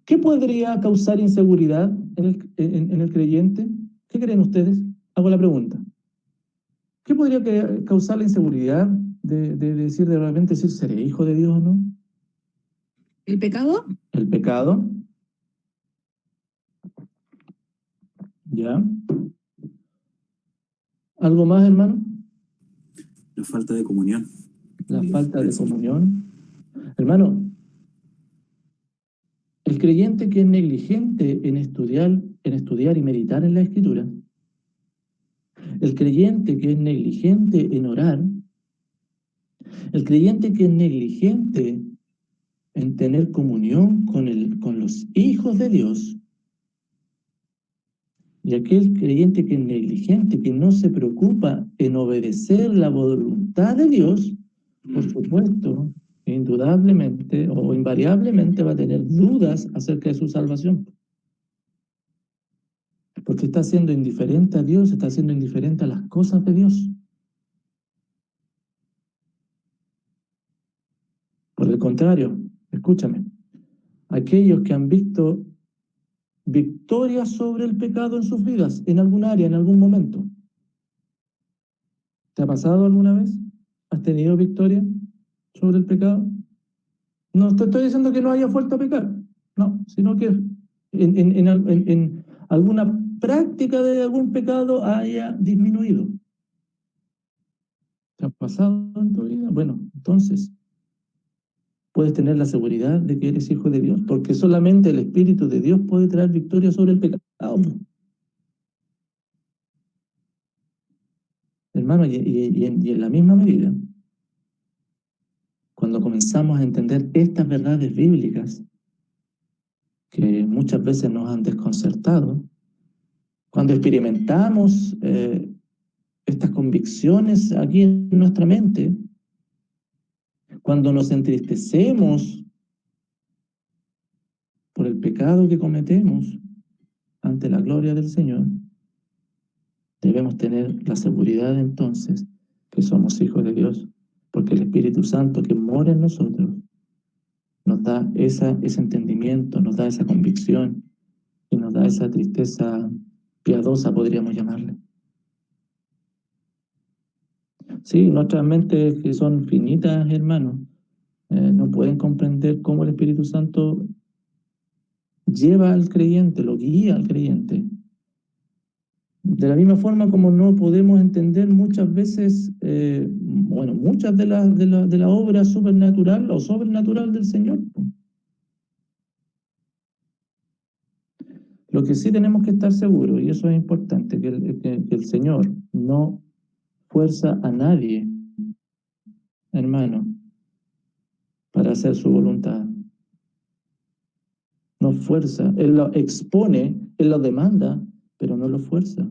¿Qué podría causar inseguridad en el creyente? ¿Qué creen ustedes? Hago la pregunta. ¿Qué podría causar la inseguridad de repente decir, ¿seré hijo de Dios o no? ¿El pecado? El pecado. ¿Ya? ¿Algo más, hermano? La falta de comunión. La falta de comunión. Hermano, el creyente que es negligente en estudiar y meditar en la Escritura, el creyente que es negligente en orar, el creyente que es negligente en tener comunión con los hijos de Dios, y aquel creyente que es negligente, que no se preocupa en obedecer la voluntad de Dios, por supuesto, indudablemente o invariablemente va a tener dudas acerca de su salvación. Porque está siendo indiferente a Dios, está siendo indiferente a las cosas de Dios. Por el contrario, escúchame, aquellos que han visto victoria sobre el pecado en sus vidas, en algún área, en algún momento. ¿Te ha pasado alguna vez? ¿Has tenido victoria sobre el pecado? No te estoy diciendo que no hayas vuelto a pecar, no, sino que en alguna práctica de algún pecado haya disminuido. ¿Te ha pasado en tu vida? Bueno, entonces puedes tener la seguridad de que eres hijo de Dios, porque solamente el Espíritu de Dios puede traer victoria sobre el pecado. Hermano, y en la misma medida, cuando comenzamos a entender estas verdades bíblicas, que muchas veces nos han desconcertado, cuando experimentamos estas convicciones aquí en nuestra mente, cuando nos entristecemos por el pecado que cometemos ante la gloria del Señor, debemos tener la seguridad entonces que somos hijos de Dios, porque el Espíritu Santo que mora en nosotros nos da ese entendimiento, nos da esa convicción y nos da esa tristeza piadosa, podríamos llamarle. Sí, nuestras mentes que son finitas, hermanos, no pueden comprender cómo el Espíritu Santo lleva al creyente, lo guía al creyente. De la misma forma como no podemos entender muchas veces, muchas de la obra supernatural o sobrenatural del Señor. Lo que sí tenemos que estar seguros, y eso es importante, que el Señor no fuerza a nadie, hermano, para hacer su voluntad. No fuerza, Él lo expone, Él lo demanda, pero no lo fuerza.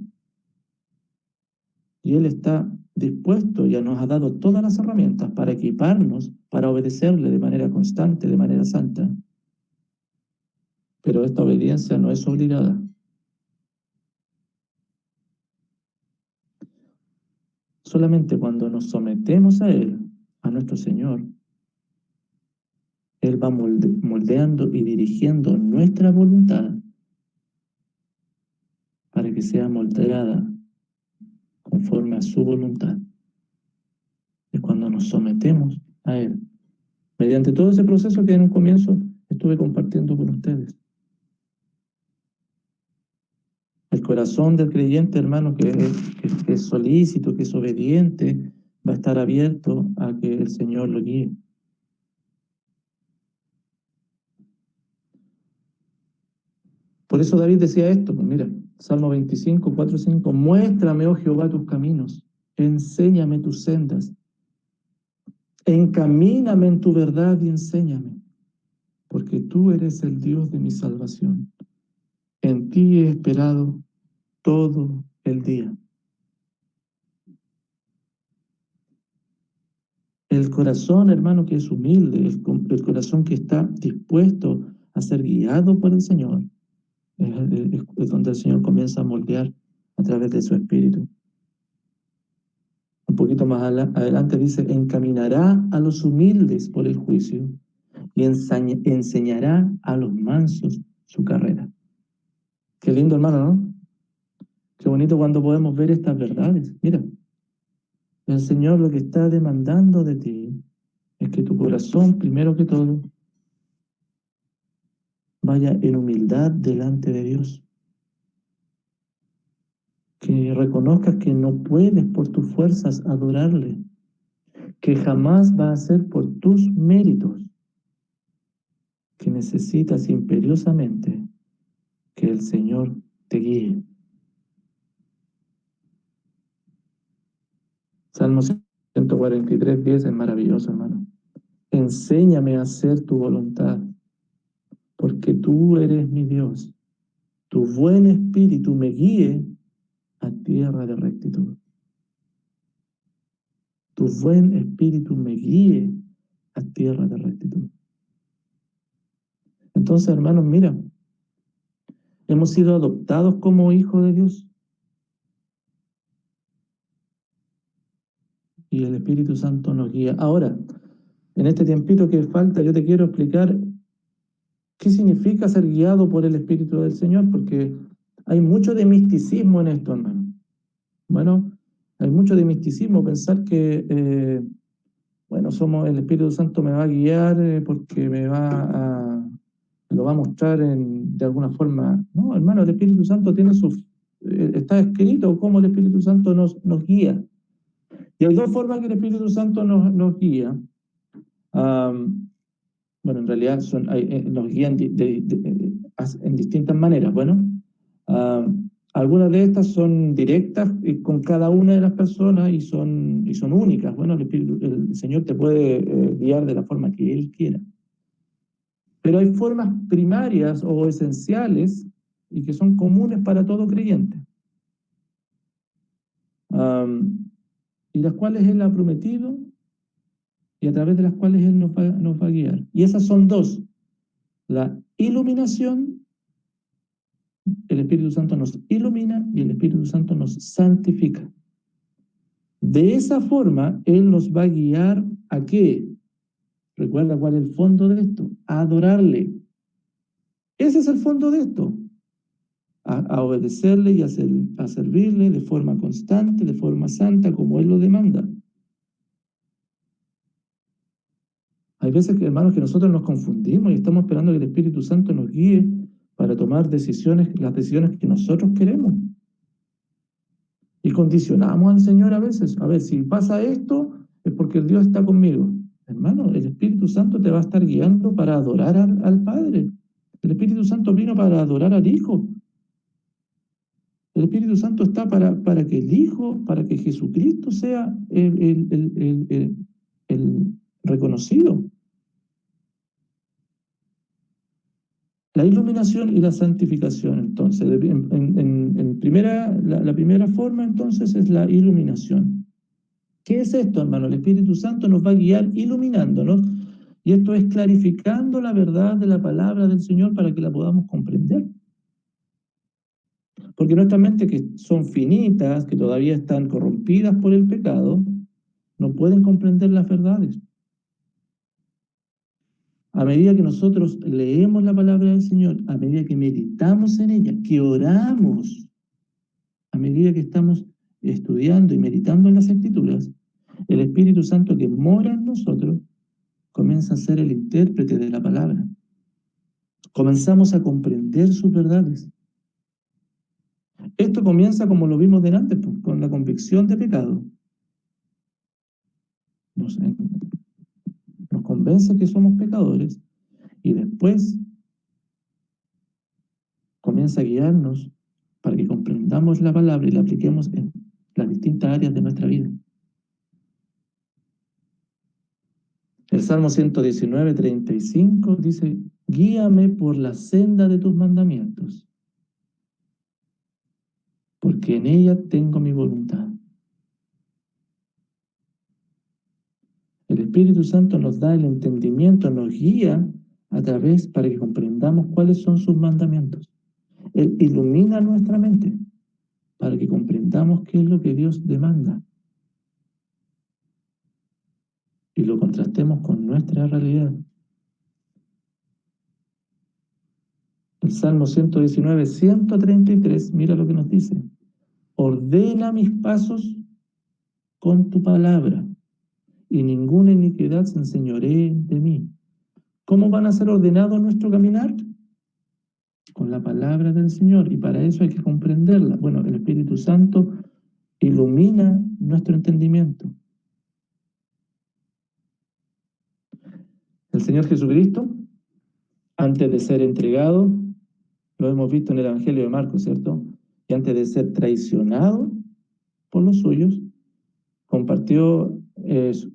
Y Él está dispuesto, ya nos ha dado todas las herramientas para equiparnos, para obedecerle de manera constante, de manera santa. Pero esta obediencia no es obligada. Solamente cuando nos sometemos a Él, a nuestro Señor, Él va moldeando y dirigiendo nuestra voluntad para que sea moldeada conforme a su voluntad. Es cuando nos sometemos a Él. Mediante todo ese proceso que en un comienzo estuve compartiendo con ustedes. El corazón del creyente, hermano, que es solícito, que es obediente, va a estar abierto a que el Señor lo guíe. Por eso David decía esto, pues mira, Salmo 25, 4, 5, muéstrame, oh Jehová, tus caminos, enséñame tus sendas, encamíname en tu verdad y enséñame, porque tú eres el Dios de mi salvación. En ti he esperado todo el día. El corazón, hermano, que es humilde, el corazón que está dispuesto a ser guiado por el Señor, es donde el Señor comienza a moldear a través de su Espíritu. Un poquito más adelante dice, encaminará a los humildes por el juicio y enseñará a los mansos su carrera. Qué lindo, hermano, ¿no? Qué bonito cuando podemos ver estas verdades. Mira, el Señor lo que está demandando de ti es que tu corazón, primero que todo, vaya en humildad delante de Dios. Que reconozcas que no puedes por tus fuerzas adorarle, que jamás va a ser por tus méritos, que necesitas imperiosamente que el Señor te guíe. Salmo 143, 10 es maravilloso, hermano. Enséñame a hacer tu voluntad, porque tú eres mi Dios. Tu buen espíritu me guíe a tierra de rectitud. Tu buen espíritu me guíe a tierra de rectitud. Entonces, hermanos, mira, hemos sido adoptados como hijos de Dios. Y el Espíritu Santo nos guía. Ahora, en este tiempito que falta, yo te quiero explicar ¿Qué significa ser guiado por el Espíritu del Señor? Porque hay mucho de misticismo en esto, hermano. Bueno, hay mucho de misticismo, pensar que, bueno, el Espíritu Santo me va a guiar porque me lo va a mostrar de alguna forma. No, hermano, el Espíritu Santo tiene está escrito cómo el Espíritu Santo nos guía. Y hay dos formas que el Espíritu Santo nos guía. Bueno, en realidad nos guían en distintas maneras. Bueno, algunas de estas son directas con cada una de las personas y son únicas. Bueno, el Señor te puede guiar de la forma que Él quiera. Pero hay formas primarias o esenciales y que son comunes para todo creyente. Y las cuales Él ha prometido y a través de las cuales Él nos va a guiar. Y esas son dos: la iluminación. El Espíritu Santo nos ilumina y el Espíritu Santo nos santifica. De esa forma, Él nos va a guiar ¿a qué? ¿Recuerda cuál es el fondo de esto? A adorarle. Ese es el fondo de esto. A obedecerle y a servirle de forma constante, de forma santa, como Él lo demanda. Hay veces, hermanos, que nosotros nos confundimos y estamos esperando que el Espíritu Santo nos guíe para tomar las decisiones que nosotros queremos. Y condicionamos al Señor a veces. A ver, si pasa esto, es porque el Dios está conmigo. Hermano, el Espíritu Santo te va a estar guiando para adorar al Padre. El Espíritu Santo vino para adorar al Hijo. El Espíritu Santo está para que el Hijo, para que Jesucristo sea el reconocido. La iluminación y la santificación, entonces, la primera forma, entonces, es la iluminación. ¿Qué es esto, hermano? El Espíritu Santo nos va a guiar iluminándonos, y esto es clarificando la verdad de la palabra del Señor para que la podamos comprender. Porque nuestras mentes, que son finitas, que todavía están corrompidas por el pecado, no pueden comprender las verdades. A medida que nosotros leemos la palabra del Señor, a medida que meditamos en ella, que oramos, a medida que estamos estudiando y meditando en las Escrituras, el Espíritu Santo que mora en nosotros comienza a ser el intérprete de la palabra. Comenzamos a comprender sus verdades. Esto comienza, como lo vimos delante, pues, con la convicción de pecado. Nos convence que somos pecadores y después comienza a guiarnos para que comprendamos la palabra y la apliquemos en las distintas áreas de nuestra vida. El Salmo 119, 35 dice: guíame por la senda de tus mandamientos, porque en ella tengo mi voluntad. El Espíritu Santo nos da el entendimiento, nos guía a través para que comprendamos cuáles son sus mandamientos. Él ilumina nuestra mente para que comprendamos qué es lo que Dios demanda y lo contrastemos con nuestra realidad. El Salmo 119, 133, mira lo que nos dice: ordena mis pasos con tu palabra, y ninguna iniquidad se enseñoree de mí. ¿Cómo van a ser ordenados nuestro caminar? Con la palabra del Señor, y para eso hay que comprenderla. Bueno, el Espíritu Santo ilumina nuestro entendimiento. El Señor Jesucristo, antes de ser entregado, lo hemos visto en el Evangelio de Marcos, ¿cierto? Y antes de ser traicionado por los suyos, compartió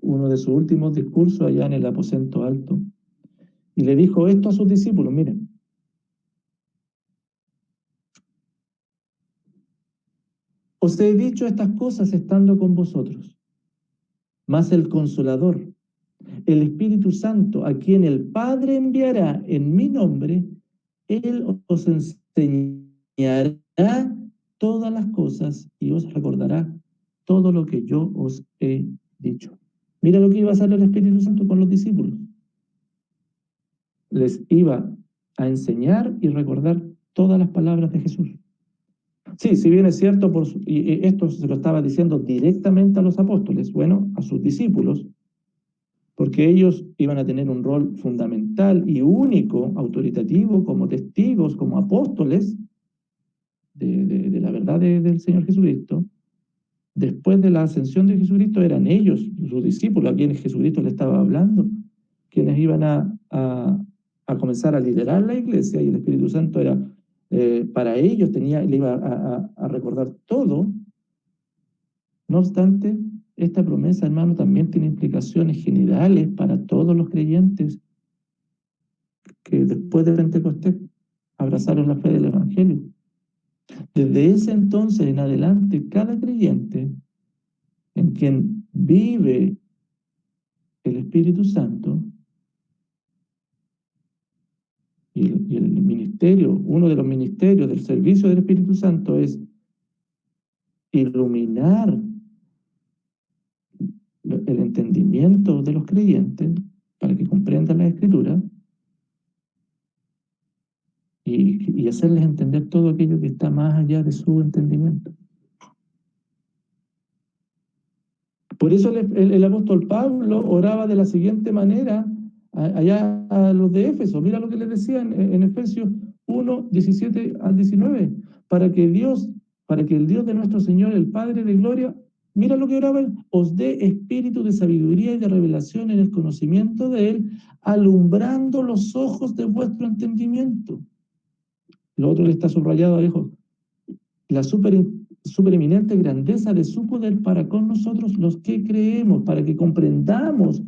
uno de sus últimos discursos allá en el aposento alto, y le dijo esto a sus discípulos: miren, os he dicho estas cosas estando con vosotros, mas el Consolador, el Espíritu Santo, a quien el Padre enviará en mi nombre, Él os enseñará todas las cosas y os recordará todo lo que yo os he dicho. Mira lo que iba a hacer el Espíritu Santo con los discípulos. Les iba a enseñar y recordar todas las palabras de Jesús. Sí, si bien es cierto, y esto se lo estaba diciendo directamente a los apóstoles, bueno, a sus discípulos, porque ellos iban a tener un rol fundamental y único, autoritativo, como testigos, como apóstoles de la verdad del Señor Jesucristo. Después de la ascensión de Jesucristo eran ellos, sus discípulos, a quienes Jesucristo le estaba hablando, quienes iban a comenzar a liderar la iglesia, y el Espíritu Santo era para ellos, le iba a recordar todo. No obstante, esta promesa, hermano, también tiene implicaciones generales para todos los creyentes que después de Pentecostés abrazaron la fe del Evangelio. Desde ese entonces en adelante, cada creyente en quien vive el Espíritu Santo y el ministerio, uno de los ministerios del servicio del Espíritu Santo es iluminar el entendimiento de los creyentes para que comprendan la Escritura y hacerles entender todo aquello que está más allá de su entendimiento. Por eso el apóstol Pablo oraba de la siguiente manera allá a los de Éfeso. Mira lo que les decía en Efesios 1, 17 al 19. Para que el Dios de nuestro Señor, el Padre de gloria, mira lo que oraba él, os dé espíritu de sabiduría y de revelación en el conocimiento de Él, alumbrando los ojos de vuestro entendimiento. Lo otro que está subrayado abajo, la supereminente grandeza de su poder para con nosotros los que creemos, para que comprendamos,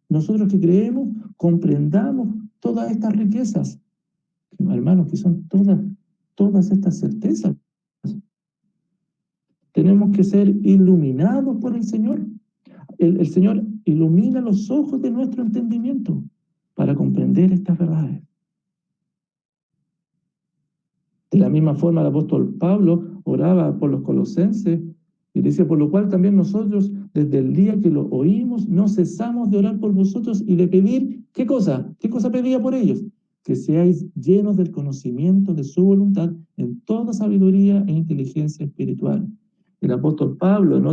nosotros que creemos, comprendamos todas estas riquezas, hermanos, que son todas estas certezas. Tenemos que ser iluminados por el Señor. El Señor ilumina los ojos de nuestro entendimiento para comprender estas verdades. De la misma forma, el apóstol Pablo oraba por los colosenses y decía, por lo cual también nosotros, desde el día que lo oímos, no cesamos de orar por vosotros y de pedir, ¿qué cosa? ¿Qué cosa pedía por ellos? Que seáis llenos del conocimiento de su voluntad en toda sabiduría e inteligencia espiritual. El apóstol Pablo, en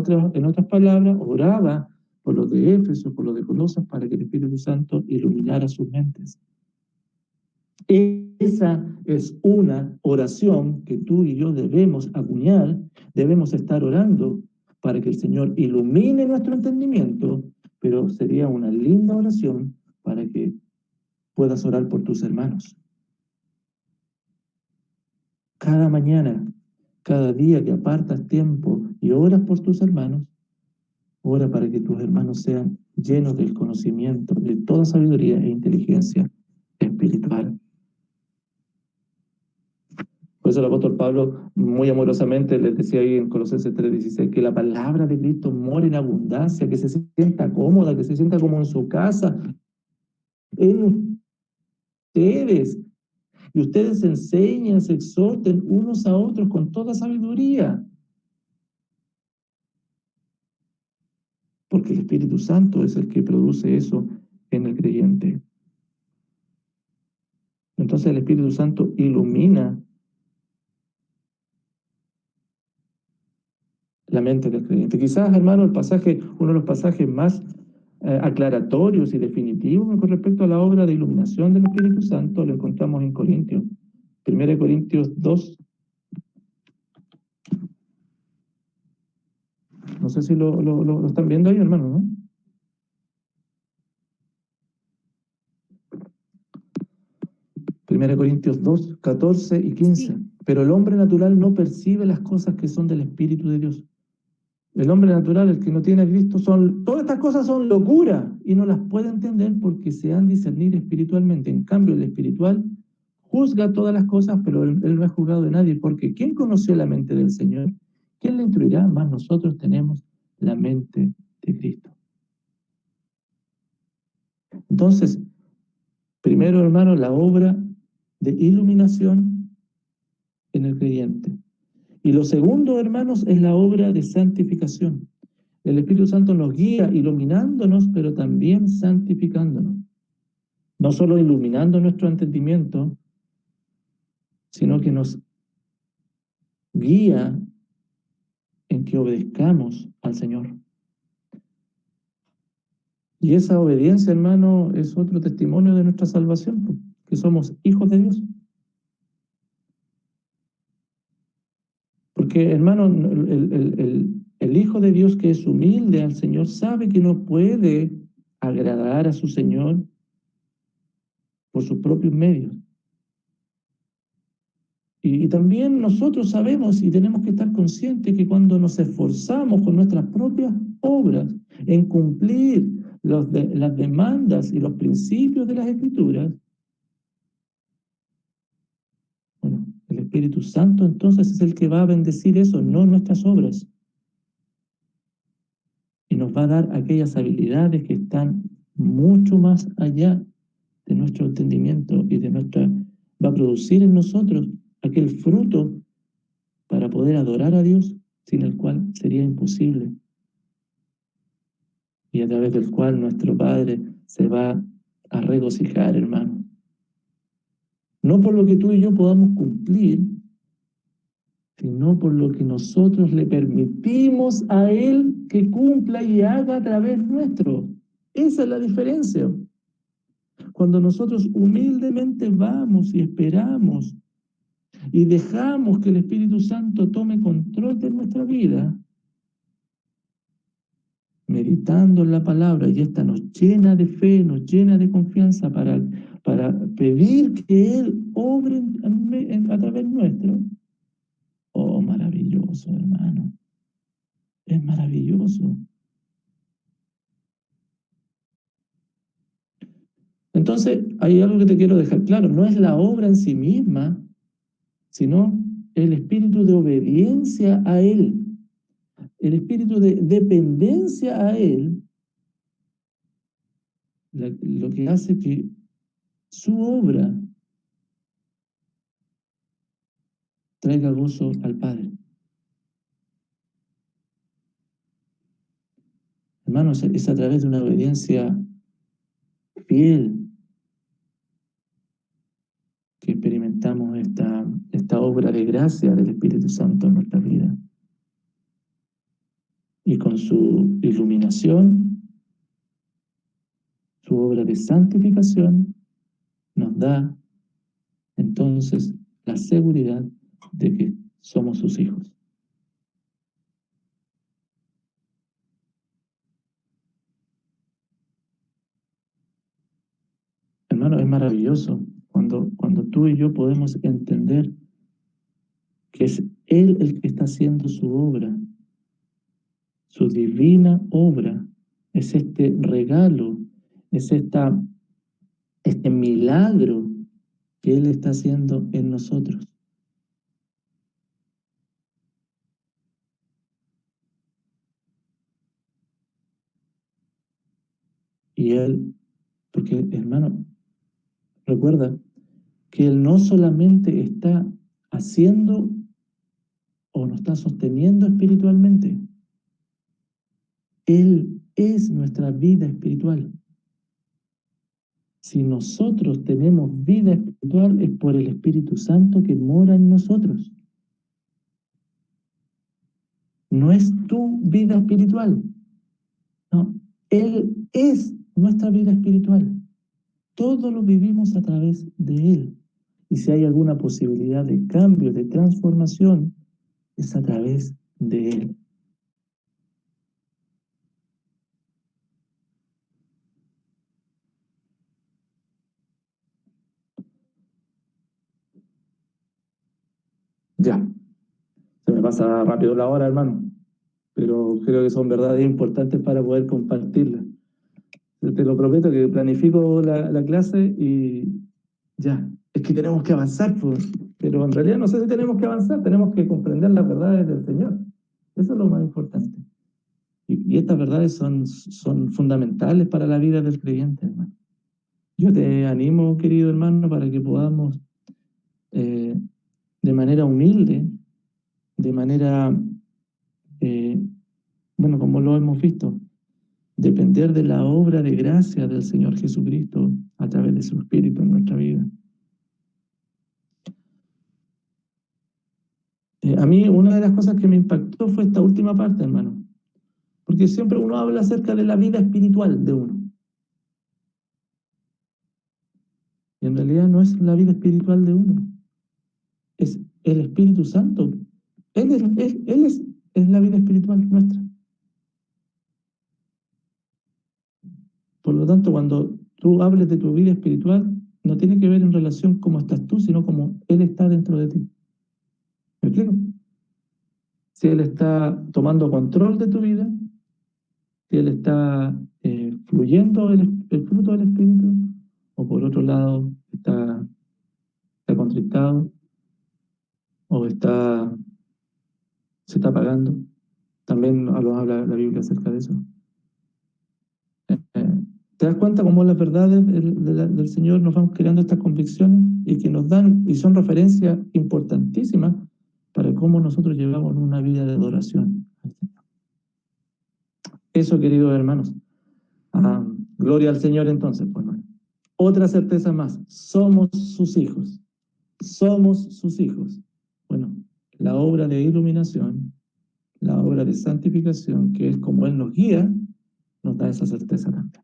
otras palabras, oraba por los de Éfeso, por los de Colosas, para que el Espíritu Santo iluminara sus mentes. Esa es una oración que tú y yo debemos acuñar, debemos estar orando para que el Señor ilumine nuestro entendimiento, pero sería una linda oración para que puedas orar por tus hermanos. Cada mañana, cada día que apartas tiempo y oras por tus hermanos, ora para que tus hermanos sean llenos del conocimiento, de toda sabiduría e inteligencia espiritual. Por eso el apóstol Pablo muy amorosamente les decía ahí en Colosenses 3:16 que la palabra de Cristo more en abundancia, que se sienta cómoda, que se sienta como en su casa, en ustedes. Y ustedes se enseñan, se exhorten unos a otros con toda sabiduría. Porque el Espíritu Santo es el que produce eso en el creyente. Entonces el Espíritu Santo ilumina la mente del creyente. Quizás, hermano, uno de los pasajes más aclaratorios y definitivos con respecto a la obra de iluminación del Espíritu Santo lo encontramos en Corintios. 1 Corintios 2. No sé si lo están viendo ahí, hermano, ¿no? Primera Corintios 2, 14 y 15. Sí. Pero el hombre natural no percibe las cosas que son del Espíritu de Dios. El hombre natural, el que no tiene a Cristo, todas estas cosas son locura y no las puede entender porque se han de discernir espiritualmente. En cambio, el espiritual juzga todas las cosas, pero él no es juzgado de nadie, porque ¿quién conoció la mente del Señor? ¿Quién le instruirá? Más nosotros tenemos la mente de Cristo. Entonces, primero, hermano, la obra de iluminación en el creyente. Y lo segundo, hermanos, es la obra de santificación. El Espíritu Santo nos guía iluminándonos, pero también santificándonos. no solo iluminando nuestro entendimiento, sino que nos guía en que obedezcamos al Señor. Y esa obediencia, hermano, es otro testimonio de nuestra salvación, que somos hijos de Dios. Porque, hermano, el Hijo de Dios que es humilde al Señor sabe que no puede agradar a su Señor por sus propios medios. Y también nosotros sabemos y tenemos que estar conscientes que cuando nos esforzamos con nuestras propias obras en cumplir las demandas y los principios de las Escrituras, bueno, el Espíritu Santo entonces es el que va a bendecir eso, no nuestras obras. Y nos va a dar aquellas habilidades que están mucho más allá de nuestro entendimiento y va a producir en nosotros aquel fruto para poder adorar a Dios, sin el cual sería imposible. Y a través del cual nuestro Padre se va a regocijar, hermano. No por lo que tú y yo podamos cumplir, sino por lo que nosotros le permitimos a Él que cumpla y haga a través nuestro. Esa es la diferencia. Cuando nosotros humildemente vamos y esperamos y dejamos que el Espíritu Santo tome control de nuestra vida, meditando en la palabra, y esta nos llena de fe, nos llena de confianza para pedir que Él obre a través nuestro. Oh, maravilloso, hermano. Es maravilloso. Entonces, hay algo que te quiero dejar claro. No es la obra en sí misma, sino el espíritu de obediencia a Él. El espíritu de dependencia a Él, lo que hace que su obra traiga gozo al Padre. Hermanos, es a través de una obediencia fiel que experimentamos esta obra de gracia del Espíritu Santo en nuestra vida. Y con su iluminación, su obra de santificación, nos da entonces la seguridad de que somos sus hijos. Hermano, es maravilloso cuando tú y yo podemos entender que es Él el que está haciendo su obra, su divina obra, es este regalo, es este milagro que Él está haciendo en nosotros. Y Él, porque hermano, recuerda que Él no solamente está haciendo o nos está sosteniendo espiritualmente, Él es nuestra vida espiritual. Si nosotros tenemos vida espiritual es por el Espíritu Santo que mora en nosotros. No es tu vida espiritual. No, Él es nuestra vida espiritual. Todo lo vivimos a través de Él. Y si hay alguna posibilidad de cambio, de transformación, es a través de Él. Ya, se me pasa rápido la hora, hermano, pero creo que son verdades importantes para poder compartirlas. Te lo prometo que planifico la clase y ya, es que tenemos que avanzar, pues, pero en realidad no sé si tenemos que avanzar, tenemos que comprender las verdades del Señor. Eso es lo más importante. Y estas verdades son fundamentales para la vida del creyente, hermano. Yo te animo, querido hermano, para que podamos de manera humilde, de manera, bueno, como lo hemos visto, depender de la obra de gracia del Señor Jesucristo a través de su Espíritu en nuestra vida. A mí una de las cosas que me impactó fue esta última parte, hermano, porque siempre uno habla acerca de la vida espiritual de uno. Y en realidad no es la vida espiritual de uno, es el Espíritu Santo. Él es la vida espiritual nuestra. Por lo tanto, cuando tú hables de tu vida espiritual, no tiene que ver en relación con cómo estás tú, sino como Él está dentro de ti. ¿Me explico? Si Él está tomando control de tu vida, si Él está fluyendo el fruto del Espíritu, o por otro lado está contristado, o se está apagando. También habla la Biblia acerca de eso. ¿Te das cuenta cómo las verdades del Señor nos van creando estas convicciones y que nos dan, y son referencias importantísimas para cómo nosotros llevamos una vida de adoración al Señor? Eso, queridos hermanos. Gloria al Señor entonces, pues, hermano. Otra certeza más, somos sus hijos. Somos sus hijos. Bueno, la obra de iluminación, la obra de santificación, que es como Él nos guía, nos da esa certeza también.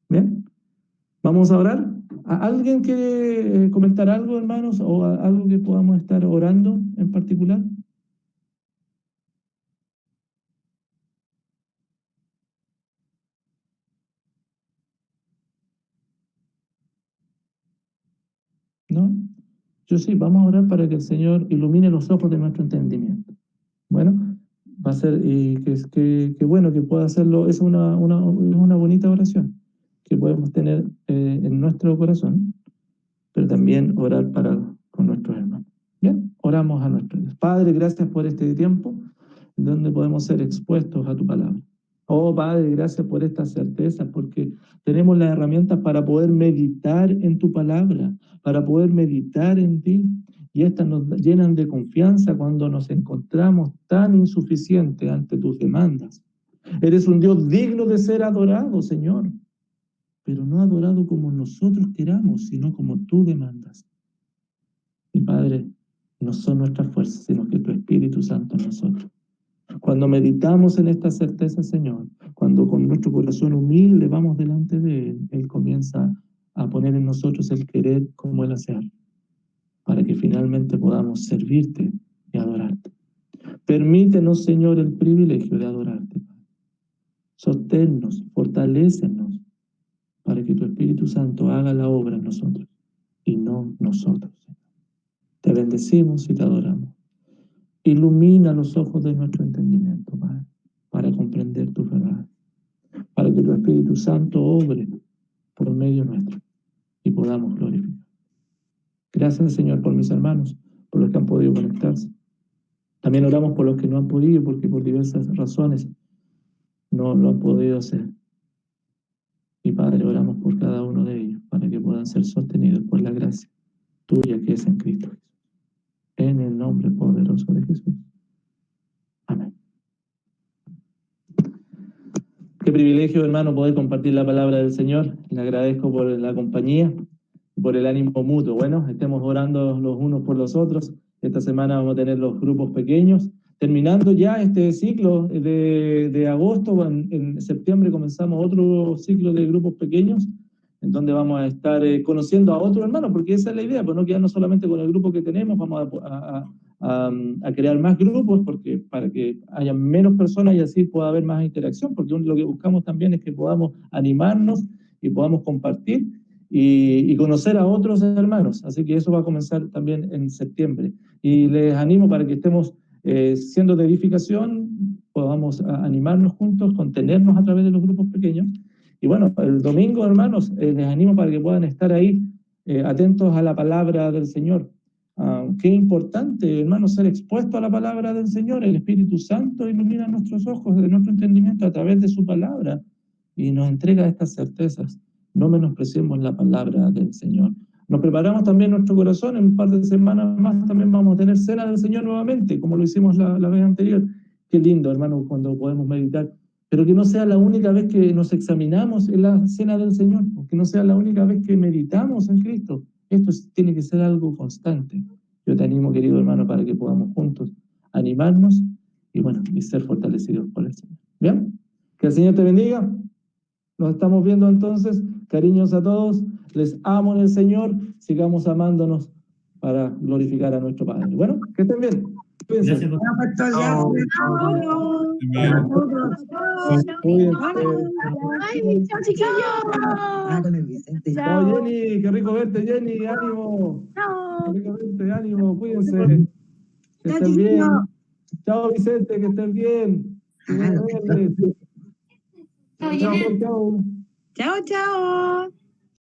Bien, vamos a orar. ¿Alguien quiere comentar algo, hermanos, o algo que podamos estar orando en particular? ¿No? Yo sí, vamos a orar para que el Señor ilumine los ojos de nuestro entendimiento. Bueno, va a ser, y que bueno que pueda hacerlo, es una bonita oración que podemos tener en nuestro corazón, pero también orar con nuestros hermanos. Bien, oramos a nuestro Dios. Padre, gracias por este tiempo donde podemos ser expuestos a tu palabra. Oh Padre, gracias por esta certeza, porque tenemos las herramientas para poder meditar en tu palabra, para poder meditar en ti, y estas nos llenan de confianza cuando nos encontramos tan insuficientes ante tus demandas. Eres un Dios digno de ser adorado, Señor, pero no adorado como nosotros queramos, sino como tú demandas. Y Padre, no son nuestras fuerzas, sino que tu Espíritu Santo en nosotros. Cuando meditamos en esta certeza, Señor, cuando con nuestro corazón humilde vamos delante de Él, Él comienza a poner en nosotros el querer como el hacer, para que finalmente podamos servirte y adorarte. Permítenos, Señor, el privilegio de adorarte. Sosténnos, fortalécenos, para que tu Espíritu Santo haga la obra en nosotros y no nosotros. Te bendecimos y te adoramos. Ilumina los ojos de nuestro entendimiento, Padre, para comprender tu verdad, para que tu Espíritu Santo obre por medio nuestro y podamos glorificar. Gracias, Señor, por mis hermanos, por los que han podido conectarse. También oramos por los que no han podido, porque por diversas razones no lo han podido hacer. Y Padre, oramos por cada uno de ellos, para que puedan ser sostenidos por la gracia tuya que es en Cristo Jesús. En el nombre poderoso de Jesús. Amén. Qué privilegio, hermano, poder compartir la palabra del Señor. Le agradezco por la compañía, por el ánimo mutuo. Bueno, estemos orando los unos por los otros. Esta semana vamos a tener los grupos pequeños. Terminando ya este ciclo de agosto, en septiembre comenzamos otro ciclo de grupos pequeños, en donde vamos a estar conociendo a otros hermanos, porque esa es la idea, pues no quedarnos solamente con el grupo que tenemos, vamos a crear más grupos, porque para que haya menos personas y así pueda haber más interacción, porque lo que buscamos también es que podamos animarnos y podamos compartir y conocer a otros hermanos, así que eso va a comenzar también en septiembre, y les animo para que estemos siendo de edificación, podamos animarnos juntos, contenernos a través de los grupos pequeños. Y bueno, el domingo, hermanos, les animo para que puedan estar ahí atentos a la palabra del Señor. Qué importante, hermanos, ser expuesto a la palabra del Señor. El Espíritu Santo ilumina nuestros ojos, de nuestro entendimiento a través de su palabra y nos entrega estas certezas. No menospreciemos la palabra del Señor. Nos preparamos también nuestro corazón, en un par de semanas más también vamos a tener cena del Señor nuevamente, como lo hicimos la vez anterior. Qué lindo, hermano, cuando podemos meditar. pero que no sea la única vez que nos examinamos en la cena del Señor, que no sea la única vez que meditamos en Cristo. Esto tiene que ser algo constante. Yo te animo, querido hermano, para que podamos juntos animarnos y bueno, y ser fortalecidos por el Señor. ¿Bien? Que el Señor te bendiga. Nos estamos viendo entonces. Cariños a todos. Les amo en el Señor. Sigamos amándonos para glorificar a nuestro Padre. Bueno, que estén bien. Cuídense. Gracias, pastor. Cuídense. Chao, chiquillos. Chao, Jenny. Qué rico verte, Jenny. Ánimo. Chao. Qué rico verte. Ánimo. Cuídense. Que estén bien. Chao, Vicente. Que estén bien. Chao, Jenny. Chao, chao. Chao, chao.